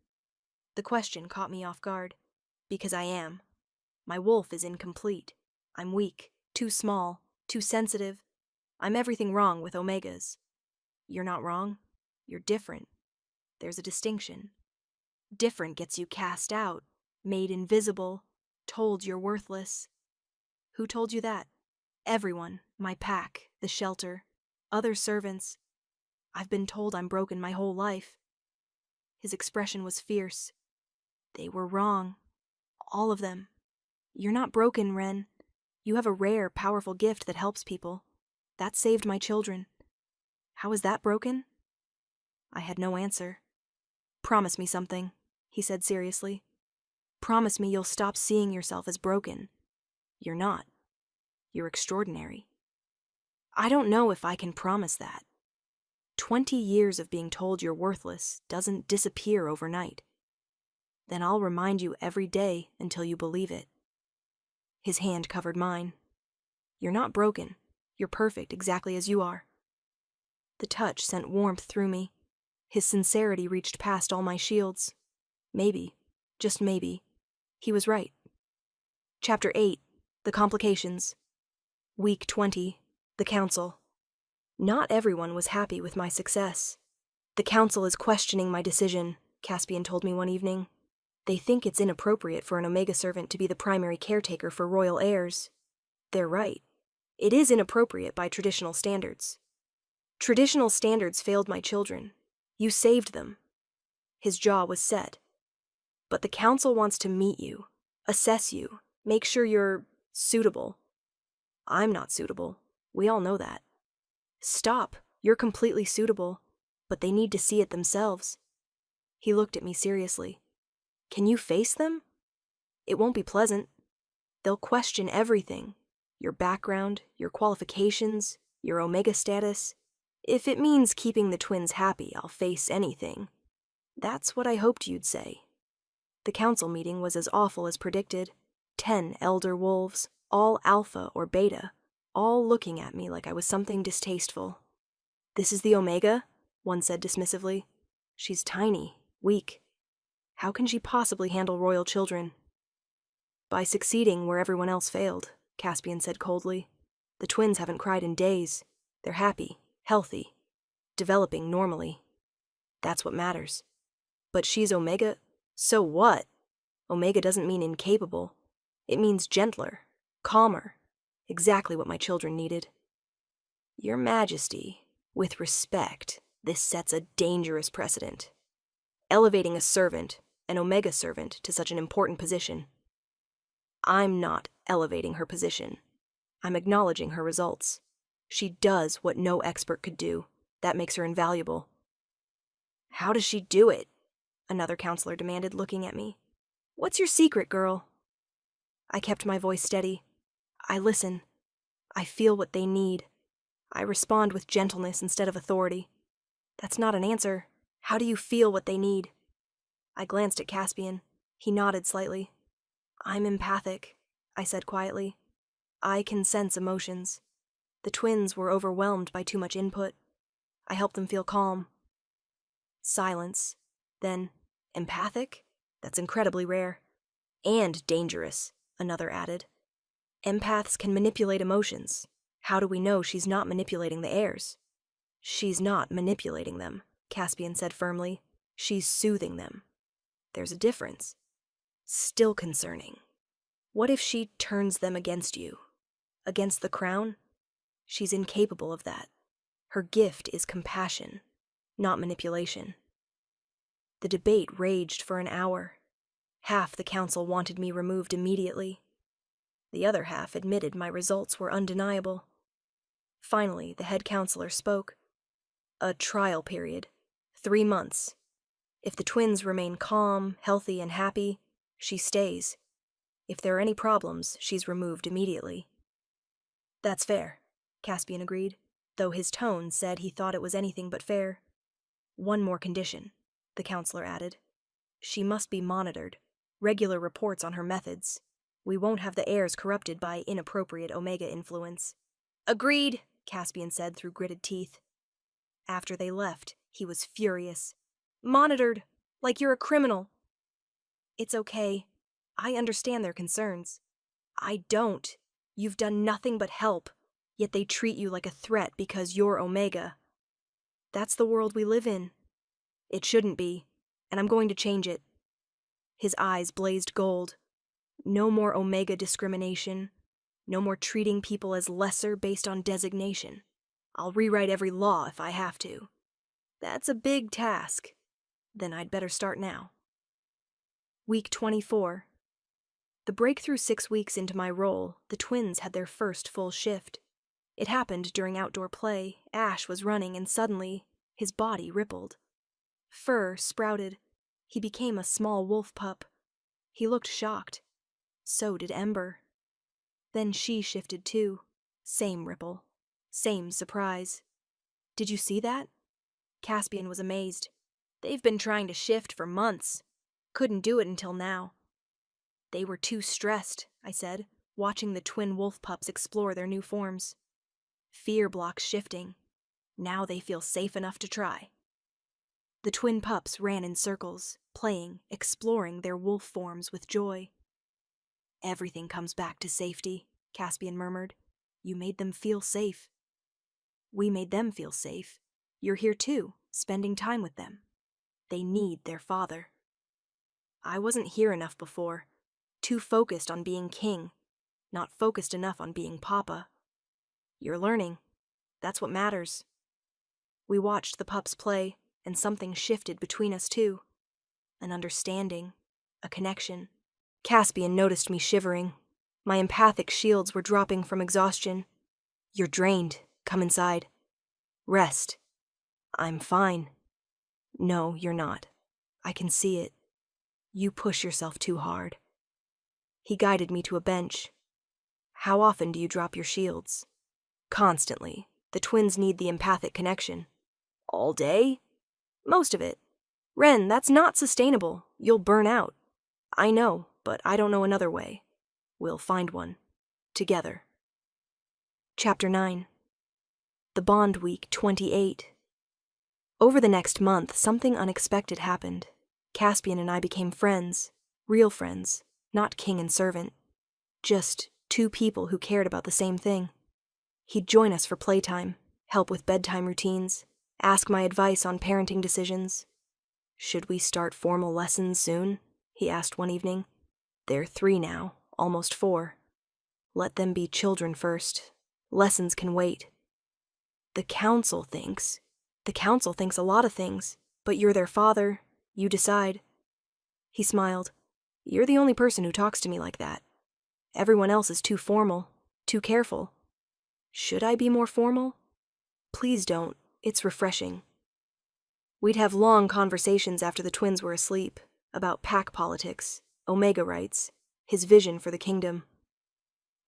The question caught me off guard. Because I am. My wolf is incomplete. I'm weak, too small, too sensitive. I'm everything wrong with omegas. You're not wrong. You're different. There's a distinction. Different gets you cast out, made invisible, told you're worthless. Who told you that? Everyone, my pack, the shelter, other servants. I've been told I'm broken my whole life. His expression was fierce. They were wrong. All of them. You're not broken, Ren. You have a rare, powerful gift that helps people. That saved my children. How is that broken? I had no answer. Promise me something, he said seriously. Promise me you'll stop seeing yourself as broken. You're not. You're extraordinary. I don't know if I can promise that. 20 years of being told you're worthless doesn't disappear overnight. Then I'll remind you every day until you believe it. His hand covered mine. You're not broken. You're perfect exactly as you are. The touch sent warmth through me. His sincerity reached past all my shields. Maybe, just maybe, he was right. Chapter 8. The Complications. Week 20. The Council. Not everyone was happy with my success. The Council is questioning my decision, Caspian told me one evening. They think it's inappropriate for an Omega servant to be the primary caretaker for royal heirs. They're right. It is inappropriate by traditional standards. Traditional standards failed my children. You saved them. His jaw was set. But the Council wants to meet you, assess you, make sure you're suitable. I'm not suitable. We all know that. Stop. You're completely suitable. But they need to see it themselves. He looked at me seriously. Can you face them? It won't be pleasant. They'll question everything. Your background, your qualifications, your Omega status. If it means keeping the twins happy, I'll face anything. That's what I hoped you'd say. The council meeting was as awful as predicted. 10 elder wolves, all alpha or beta, all looking at me like I was something distasteful. This is the Omega? One said dismissively. She's tiny, weak. How can she possibly handle royal children? By succeeding where everyone else failed, Caspian said coldly. The twins haven't cried in days. They're happy, healthy, developing normally. That's what matters. But she's Omega? So what? Omega doesn't mean incapable. It means gentler, calmer. Exactly what my children needed. Your Majesty, with respect, this sets a dangerous precedent. Elevating a servant, an Omega servant, to such an important position. I'm not elevating her position. I'm acknowledging her results. She does what no expert could do. That makes her invaluable. How does she do it? Another counselor demanded, looking at me. What's your secret, girl? I kept my voice steady. I listen. I feel what they need. I respond with gentleness instead of authority. That's not an answer. How do you feel what they need? I glanced at Caspian. He nodded slightly. I'm empathic, I said quietly. I can sense emotions. The twins were overwhelmed by too much input. I helped them feel calm. Silence. Then, empathic? That's incredibly rare. And dangerous, another added. Empaths can manipulate emotions. How do we know she's not manipulating the heirs? She's not manipulating them, Caspian said firmly. She's soothing them. There's a difference. Still concerning. What if she turns them against you? Against the crown? She's incapable of that. Her gift is compassion, not manipulation. The debate raged for an hour. Half the council wanted me removed immediately. The other half admitted my results were undeniable. Finally, the head counselor spoke. A trial period. 3 months. If the twins remain calm, healthy, and happy, she stays. If there are any problems, she's removed immediately. That's fair, Caspian agreed, though his tone said he thought it was anything but fair. One more condition, the counselor added. She must be monitored. Regular reports on her methods. We won't have the heirs corrupted by inappropriate Omega influence. Agreed, Caspian said through gritted teeth. After they left, he was furious. Monitored, like you're a criminal. It's okay. I understand their concerns. I don't. You've done nothing but help, yet they treat you like a threat because you're Omega. That's the world we live in. It shouldn't be, and I'm going to change it. His eyes blazed gold. No more Omega discrimination. No more treating people as lesser based on designation. I'll rewrite every law if I have to. That's a big task. Then I'd better start now. Week 24. The breakthrough 6 weeks into my role, the twins had their first full shift. It happened during outdoor play. Ash was running and suddenly, his body rippled. Fur sprouted. He became a small wolf pup. He looked shocked. So did Ember. Then she shifted too. Same ripple. Same surprise. Did you see that? Caspian was amazed. They've been trying to shift for months. Couldn't do it until now. They were too stressed, I said, watching the twin wolf pups explore their new forms. Fear blocks shifting. Now they feel safe enough to try. The twin pups ran in circles, playing, exploring their wolf forms with joy. Everything comes back to safety, Caspian murmured. You made them feel safe. We made them feel safe. You're here too, spending time with them. They need their father. I wasn't here enough before. Too focused on being king. Not focused enough on being papa. You're learning. That's what matters. We watched the pups play, and something shifted between us too. An understanding. A connection. Caspian noticed me shivering. My empathic shields were dropping from exhaustion. You're drained. Come inside. Rest. I'm fine. No, you're not. I can see it. You push yourself too hard. He guided me to a bench. How often do you drop your shields? Constantly. The twins need the empathic connection. All day? Most of it. Ren, that's not sustainable. You'll burn out. I know, but I don't know another way. We'll find one. Together. Chapter 9. The Bond Week 28. Over the next month, something unexpected happened. Caspian and I became friends. Real friends. Not king and servant. Just two people who cared about the same thing. He'd join us for playtime, help with bedtime routines, ask my advice on parenting decisions. Should we start formal lessons soon? He asked one evening. They're 3 now, almost 4. Let them be children first. Lessons can wait. The council thinks a lot of things, but you're their father. You decide. He smiled. You're the only person who talks to me like that. Everyone else is too formal, too careful. Should I be more formal? Please don't. It's refreshing. We'd have long conversations after the twins were asleep, about pack politics, Omega rights, his vision for the kingdom.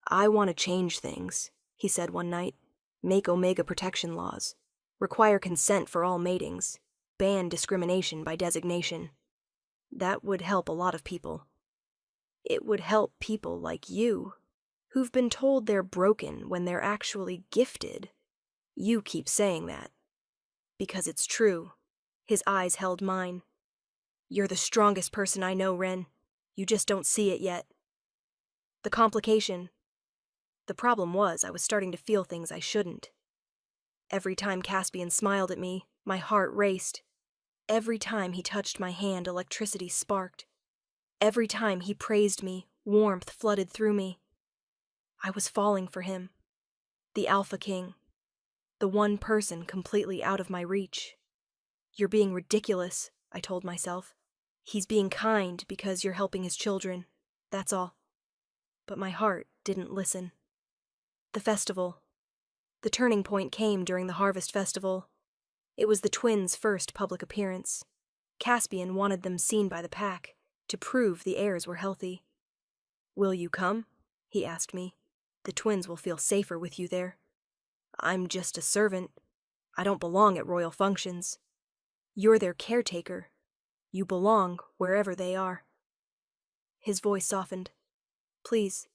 I want to change things, he said one night. Make Omega protection laws. Require consent for all matings. Ban discrimination by designation. That would help a lot of people. It would help people like you, who've been told they're broken when they're actually gifted. You keep saying that. Because it's true. His eyes held mine. You're the strongest person I know, Ren. You just don't see it yet. The complication. The problem was I was starting to feel things I shouldn't. Every time Caspian smiled at me, my heart raced. Every time he touched my hand, electricity sparked. Every time he praised me, warmth flooded through me. I was falling for him. The Alpha King. The one person completely out of my reach. You're being ridiculous, I told myself. He's being kind because you're helping his children. That's all. But my heart didn't listen. The festival. The turning point came during the Harvest Festival. It was the twins' first public appearance. Caspian wanted them seen by the pack, to prove the heirs were healthy. Will you come? He asked me. The twins will feel safer with you there. I'm just a servant. I don't belong at royal functions. You're their caretaker. You belong wherever they are. His voice softened. Please,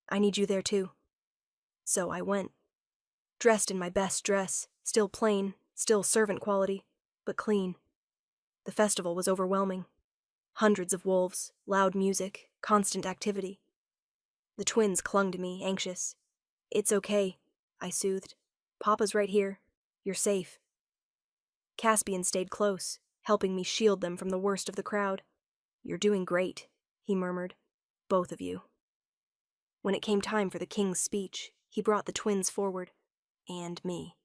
I need you there too. So I went. Dressed in my best dress, still plain, still servant quality, but clean. The festival was overwhelming. Hundreds of wolves, loud music, constant activity. The twins clung to me, anxious. It's okay, I soothed. Papa's right here. You're safe. Caspian stayed close, helping me shield them from the worst of the crowd. You're doing great, he murmured. Both of you. When it came time for the king's speech, he brought the twins forward. And me.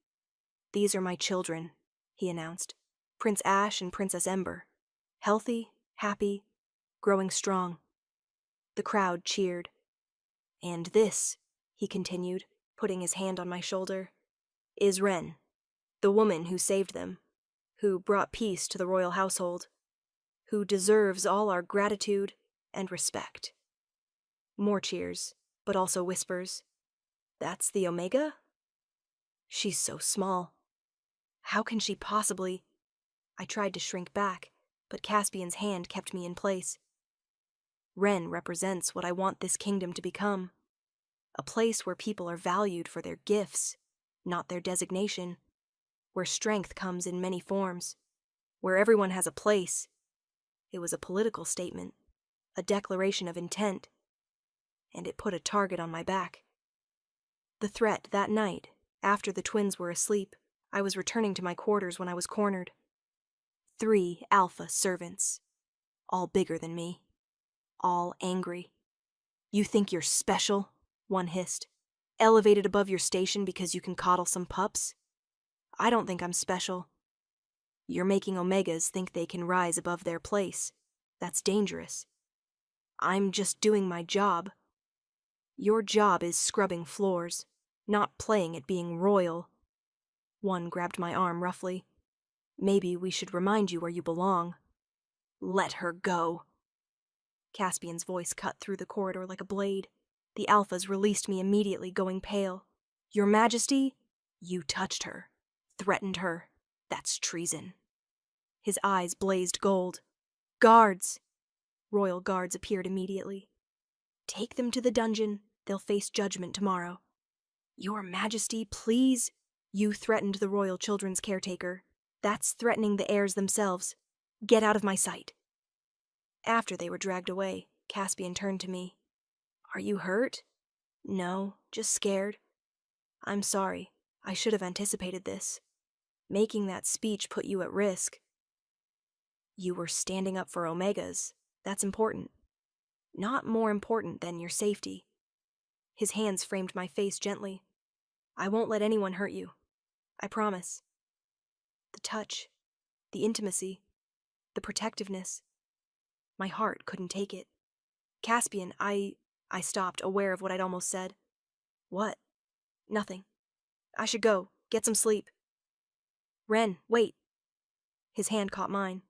These are my children, he announced. Prince Ash and Princess Ember. Healthy, happy, growing strong. The crowd cheered. And this, he continued, putting his hand on my shoulder, is Ren, the woman who saved them, who brought peace to the royal household, who deserves all our gratitude and respect. More cheers, but also whispers. That's the Omega? She's so small. How can she possibly... I tried to shrink back, but Caspian's hand kept me in place. Ren represents what I want this kingdom to become. A place where people are valued for their gifts, not their designation. Where strength comes in many forms. Where everyone has a place. It was a political statement, a declaration of intent. And it put a target on my back. The threat that night, after the twins were asleep, I was returning to my quarters when I was cornered. 3 alpha servants. All bigger than me. All angry. You think you're special? One hissed. Elevated above your station because you can coddle some pups? I don't think I'm special. You're making Omegas think they can rise above their place. That's dangerous. I'm just doing my job. Your job is scrubbing floors, not playing at being royal. One grabbed my arm roughly. Maybe we should remind you where you belong. Let her go. Caspian's voice cut through the corridor like a blade. The alphas released me immediately, going pale. Your Majesty, you touched her. Threatened her. That's treason. His eyes blazed gold. Guards! Royal guards appeared immediately. Take them to the dungeon. They'll face judgment tomorrow. Your Majesty, please. You threatened the royal children's caretaker. That's threatening the heirs themselves. Get out of my sight. After they were dragged away, Caspian turned to me. Are you hurt? No, just scared. I'm sorry. I should have anticipated this. Making that speech put you at risk. You were standing up for Omegas. That's important. Not more important than your safety. His hands framed my face gently. I won't let anyone hurt you. I promise. The touch, the intimacy, the protectiveness. My heart couldn't take it. Caspian, I stopped, aware of what I'd almost said. What? Nothing. I should go. Get some sleep. Ren, wait. His hand caught mine.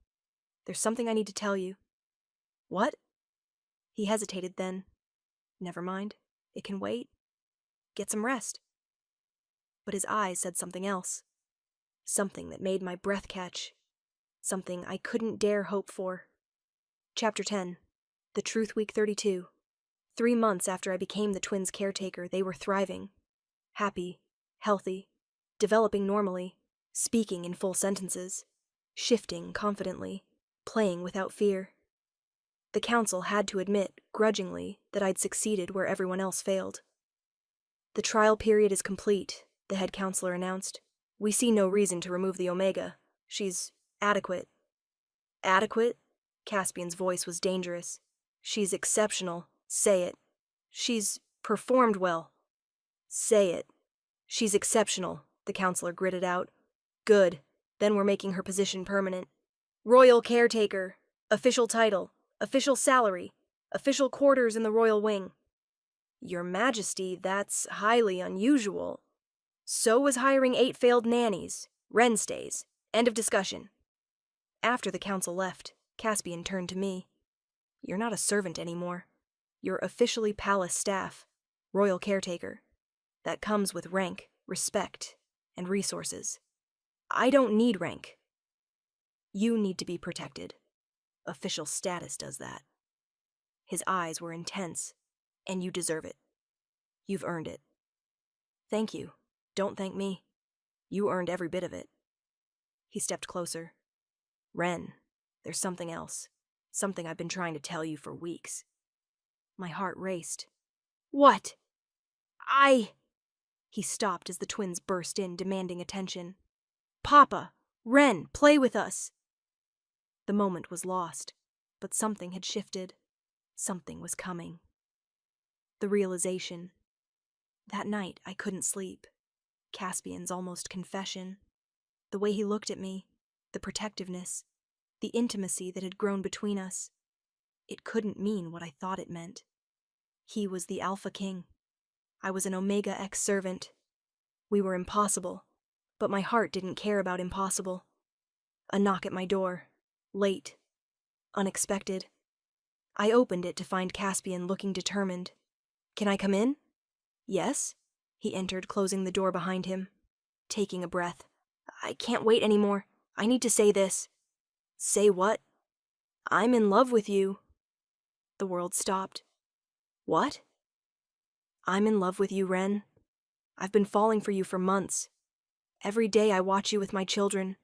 There's something I need to tell you. What? He hesitated then. Never mind. It can wait. Get some rest. But his eyes said something else. Something that made my breath catch. Something I couldn't dare hope for. Chapter 10. The Truth Week 32. 3 months after I became the twins' caretaker, they were thriving. Happy, healthy, developing normally, speaking in full sentences, shifting confidently, playing without fear. The council had to admit, grudgingly, that I'd succeeded where everyone else failed. The trial period is complete, the head counselor announced. We see no reason to remove the Omega. She's adequate. Adequate? Caspian's voice was dangerous. She's exceptional. Say it. She's performed well. Say it. She's exceptional, the counselor gritted out. Good. Then we're making her position permanent. Royal caretaker. Official title. Official salary. Official quarters in the royal wing. Your Majesty, that's highly unusual. So was hiring 8 failed nannies. Wren stays. End of discussion. After the council left, Caspian turned to me. You're not a servant anymore. You're officially palace staff. Royal caretaker. That comes with rank, respect, and resources. I don't need rank. You need to be protected. Official status does that. His eyes were intense, and you deserve it. You've earned it. Thank you. Don't thank me. You earned every bit of it. He stepped closer. Wren, there's something else. Something I've been trying to tell you for weeks. My heart raced. What? He stopped as the twins burst in, demanding attention. Papa! Wren, play with us! The moment was lost, but something had shifted. Something was coming. The realization. That night I couldn't sleep. Caspian's almost confession. The way he looked at me, the protectiveness, the intimacy that had grown between us. It couldn't mean what I thought it meant. He was the Alpha King. I was an Omega X servant. We were impossible, but my heart didn't care about impossible. A knock at my door. Late. Unexpected. I opened it to find Caspian looking determined. Can I come in? Yes. He entered, closing the door behind him. Taking a breath. I can't wait anymore. I need to say this. Say what? I'm in love with you. The world stopped. What? I'm in love with you, Wren. I've been falling for you for months. Every day I watch you with my children.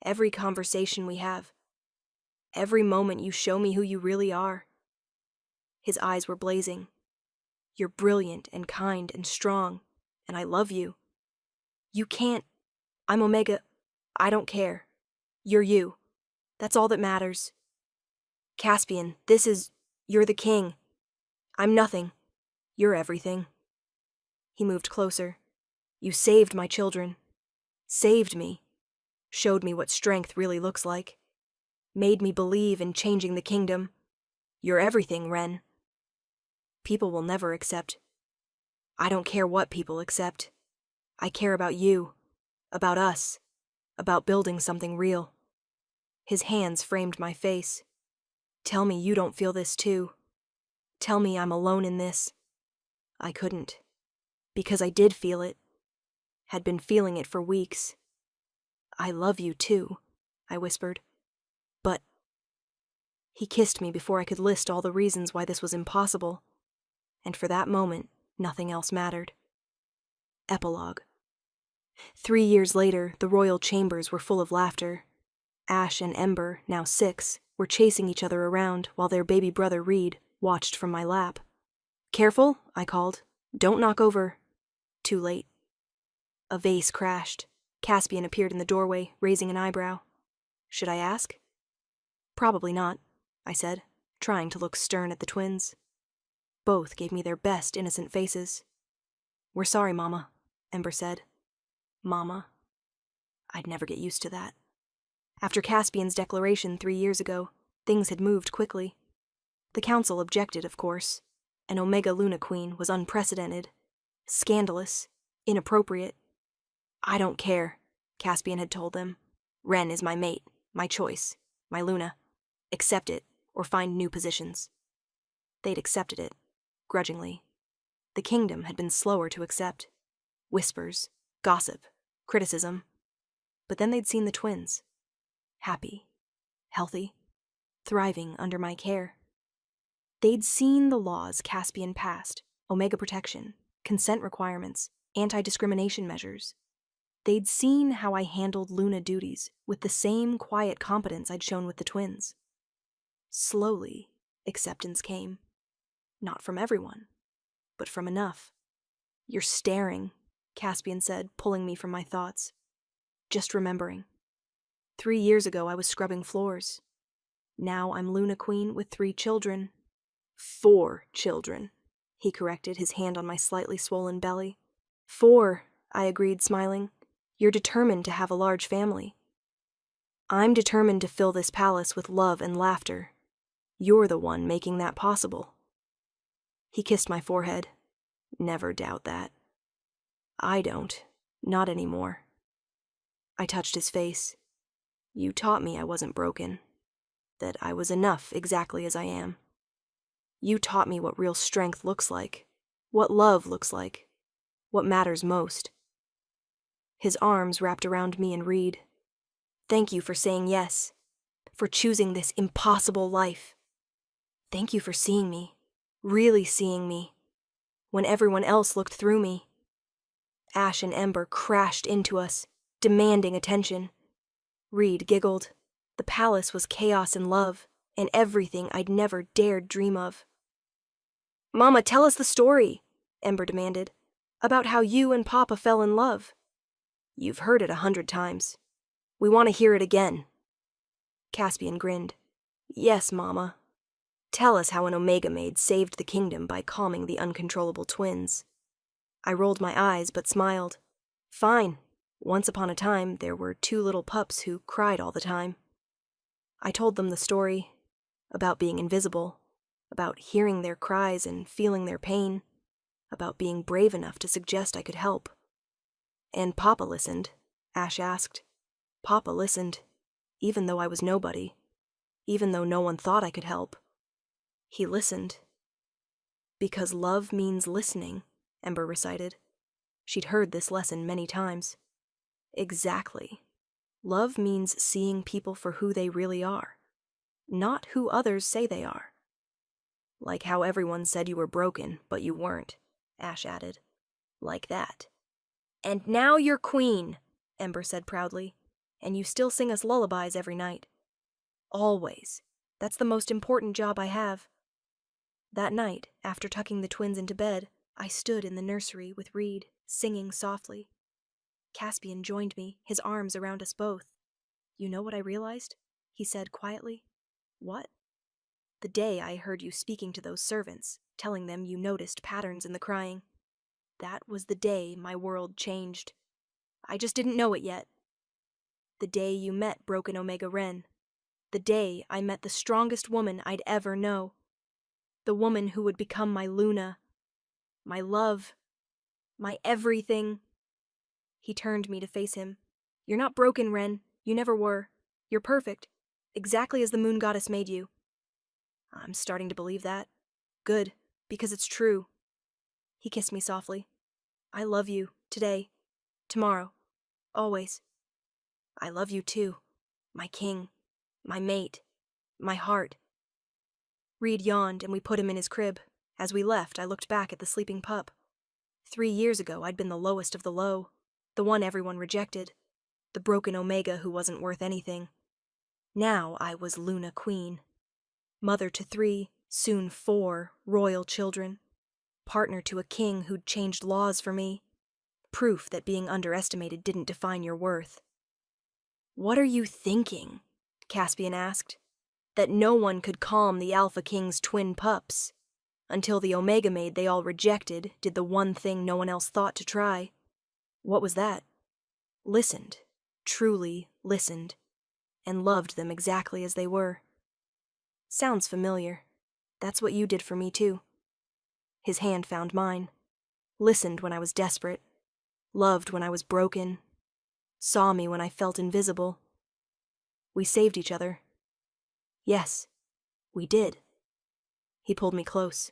Every conversation we have. Every moment you show me who you really are. His eyes were blazing. You're brilliant and kind and strong, and I love you. You can't. I'm Omega. I don't care. You're you. That's all that matters. Caspian, you're the king. I'm nothing. You're everything. He moved closer. You saved my children. Saved me. Showed me what strength really looks like. Made me believe in changing the kingdom. You're everything, Wren. People will never accept. I don't care what people accept. I care about you. About us. About building something real. His hands framed my face. Tell me you don't feel this too. Tell me I'm alone in this. I couldn't. Because I did feel it. Had been feeling it for weeks. I love you too, I whispered. But... He kissed me before I could list all the reasons why this was impossible. And for that moment, nothing else mattered. Epilogue. 3 years later, the royal chambers were full of laughter. Ash and Ember, now 6, were chasing each other around while their baby brother Reed watched from my lap. Careful, I called. Don't knock over. Too late. A vase crashed. Caspian appeared in the doorway, raising an eyebrow. Should I ask? Probably not, I said, trying to look stern at the twins. Both gave me their best innocent faces. We're sorry, Mama, Ember said. Mama. I'd never get used to that. After Caspian's declaration 3 years ago, things had moved quickly. The council objected, of course. An Omega Luna Queen was unprecedented, scandalous, inappropriate. I don't care, Caspian had told them. Wren is my mate, my choice, my Luna. Accept it, or find new positions. They'd accepted it, grudgingly. The kingdom had been slower to accept. Whispers, gossip, criticism. But then they'd seen the twins. Happy, healthy, thriving under my care. They'd seen the laws Caspian passed, Omega protection, consent requirements, anti-discrimination measures. They'd seen how I handled Luna duties with the same quiet competence I'd shown with the twins. Slowly, acceptance came. Not from everyone, but from enough. "You're staring," Caspian said, pulling me from my thoughts. Just remembering. 3 years ago I was scrubbing floors. Now I'm Luna Queen with 3 children. 4 children, he corrected, his hand on my slightly swollen belly. 4, I agreed, smiling. You're determined to have a large family. I'm determined to fill this palace with love and laughter. You're the one making that possible. He kissed my forehead. Never doubt that. I don't. Not anymore. I touched his face. You taught me I wasn't broken. That I was enough exactly as I am. You taught me what real strength looks like. What love looks like. What matters most. His arms wrapped around me and Reed. Thank you for saying yes. For choosing this impossible life. Thank you for seeing me. Really seeing me. When everyone else looked through me. Ash and Ember crashed into us, demanding attention. Reed giggled. The palace was chaos and love, and everything I'd never dared dream of. Mama, tell us the story, Ember demanded, about how you and Papa fell in love. You've heard it 100 times. We want to hear it again. Caspian grinned. Yes, Mama. Tell us how an Omega maid saved the kingdom by calming the uncontrollable twins. I rolled my eyes but smiled. Fine. Once upon a time, there were 2 little pups who cried all the time. I told them the story, about being invisible, about hearing their cries and feeling their pain, about being brave enough to suggest I could help. And Papa listened, Ash asked. Papa listened, even though I was nobody, even though no one thought I could help. He listened. Because love means listening, Ember recited. She'd heard this lesson many times. Exactly. Love means seeing people for who they really are, not who others say they are. Like how everyone said you were broken, but you weren't, Ash added. Like that. And now you're queen, Ember said proudly, and you still sing us lullabies every night. Always. That's the most important job I have. That night, after tucking the twins into bed, I stood in the nursery with Reed, singing softly. Caspian joined me, his arms around us both. You know what I realized? He said quietly. What? The day I heard you speaking to those servants, telling them you noticed patterns in the crying. That was the day my world changed. I just didn't know it yet. The day you met Broken Omega Ren. The day I met the strongest woman I'd ever know. The woman who would become my Luna. My love. My everything. He turned me to face him. You're not broken, Ren. You never were. You're perfect. Exactly as the moon goddess made you. I'm starting to believe that. Good, because it's true. He kissed me softly. I love you, today, tomorrow, always. I love you too, my king, my mate, my heart. Reed yawned and we put him in his crib. As we left, I looked back at the sleeping pup. 3 years ago, I'd been the lowest of the low, the one everyone rejected, the broken Omega who wasn't worth anything. Now I was Luna Queen, mother to 3, soon 4, royal children, partner to a king who'd changed laws for me, proof that being underestimated didn't define your worth. What are you thinking? Caspian asked. That no one could calm the Alpha King's twin pups. Until the Omega maid they all rejected did the one thing no one else thought to try. What was that? Listened, truly listened, and loved them exactly as they were. Sounds familiar. That's what you did for me too. His hand found mine. Listened when I was desperate. Loved when I was broken. Saw me when I felt invisible. We saved each other. Yes, we did. He pulled me close.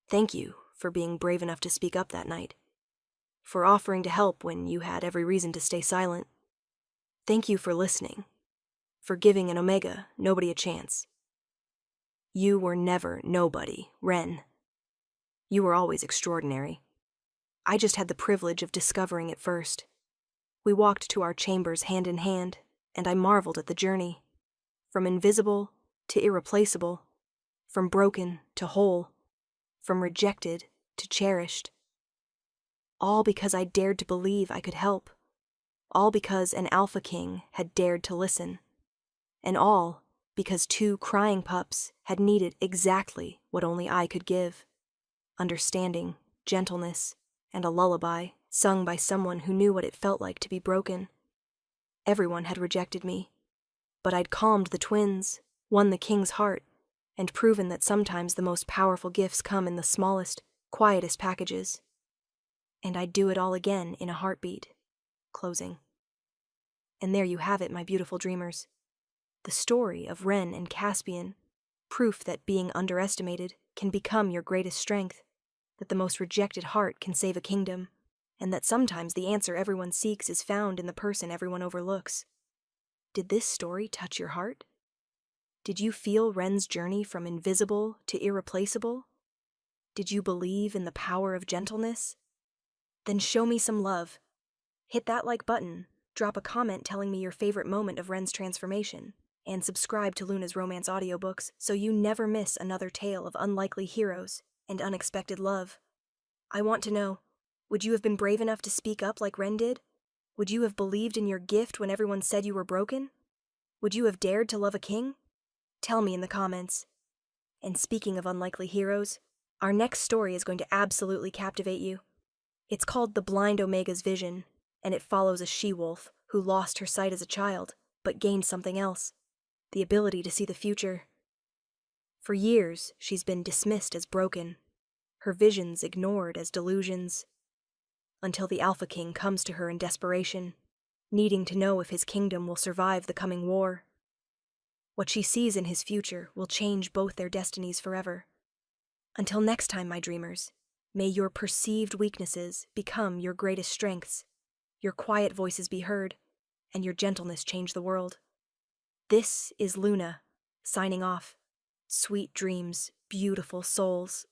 Thank you for being brave enough to speak up that night. For offering to help when you had every reason to stay silent. Thank you for listening, for giving an Omega nobody a chance. You were never nobody, Ren. You were always extraordinary. I just had the privilege of discovering it first. We walked to our chambers hand in hand, and I marveled at the journey. From invisible to irreplaceable, from broken to whole, from rejected to cherished. All because I dared to believe I could help. All because an alpha king had dared to listen. And all because two crying pups had needed exactly what only I could give. Understanding, gentleness, and a lullaby sung by someone who knew what it felt like to be broken. Everyone had rejected me, but I'd calmed the twins, won the king's heart, and proven that sometimes the most powerful gifts come in the smallest, quietest packages. And I'd do it all again in a heartbeat. Closing. And there you have it, my beautiful dreamers. The story of Ren and Caspian, proof that being underestimated can become your greatest strength, that the most rejected heart can save a kingdom, and that sometimes the answer everyone seeks is found in the person everyone overlooks. Did this story touch your heart? Did you feel Ren's journey from invisible to irreplaceable? Did you believe in the power of gentleness? Then show me some love. Hit that like button, drop a comment telling me your favorite moment of Ren's transformation, and subscribe to Luna's romance audiobooks so you never miss another tale of unlikely heroes and unexpected love. I want to know, would you have been brave enough to speak up like Ren did? Would you have believed in your gift when everyone said you were broken? Would you have dared to love a king? Tell me in the comments. And speaking of unlikely heroes, our next story is going to absolutely captivate you. It's called The Blind Omega's Vision, and it follows a she-wolf who lost her sight as a child, but gained something else, the ability to see the future. For years, she's been dismissed as broken, her visions ignored as delusions, until the Alpha King comes to her in desperation, needing to know if his kingdom will survive the coming war. What she sees in his future will change both their destinies forever. Until next time, my dreamers, may your perceived weaknesses become your greatest strengths, your quiet voices be heard, and your gentleness change the world. This is Luna, signing off. Sweet dreams, beautiful souls.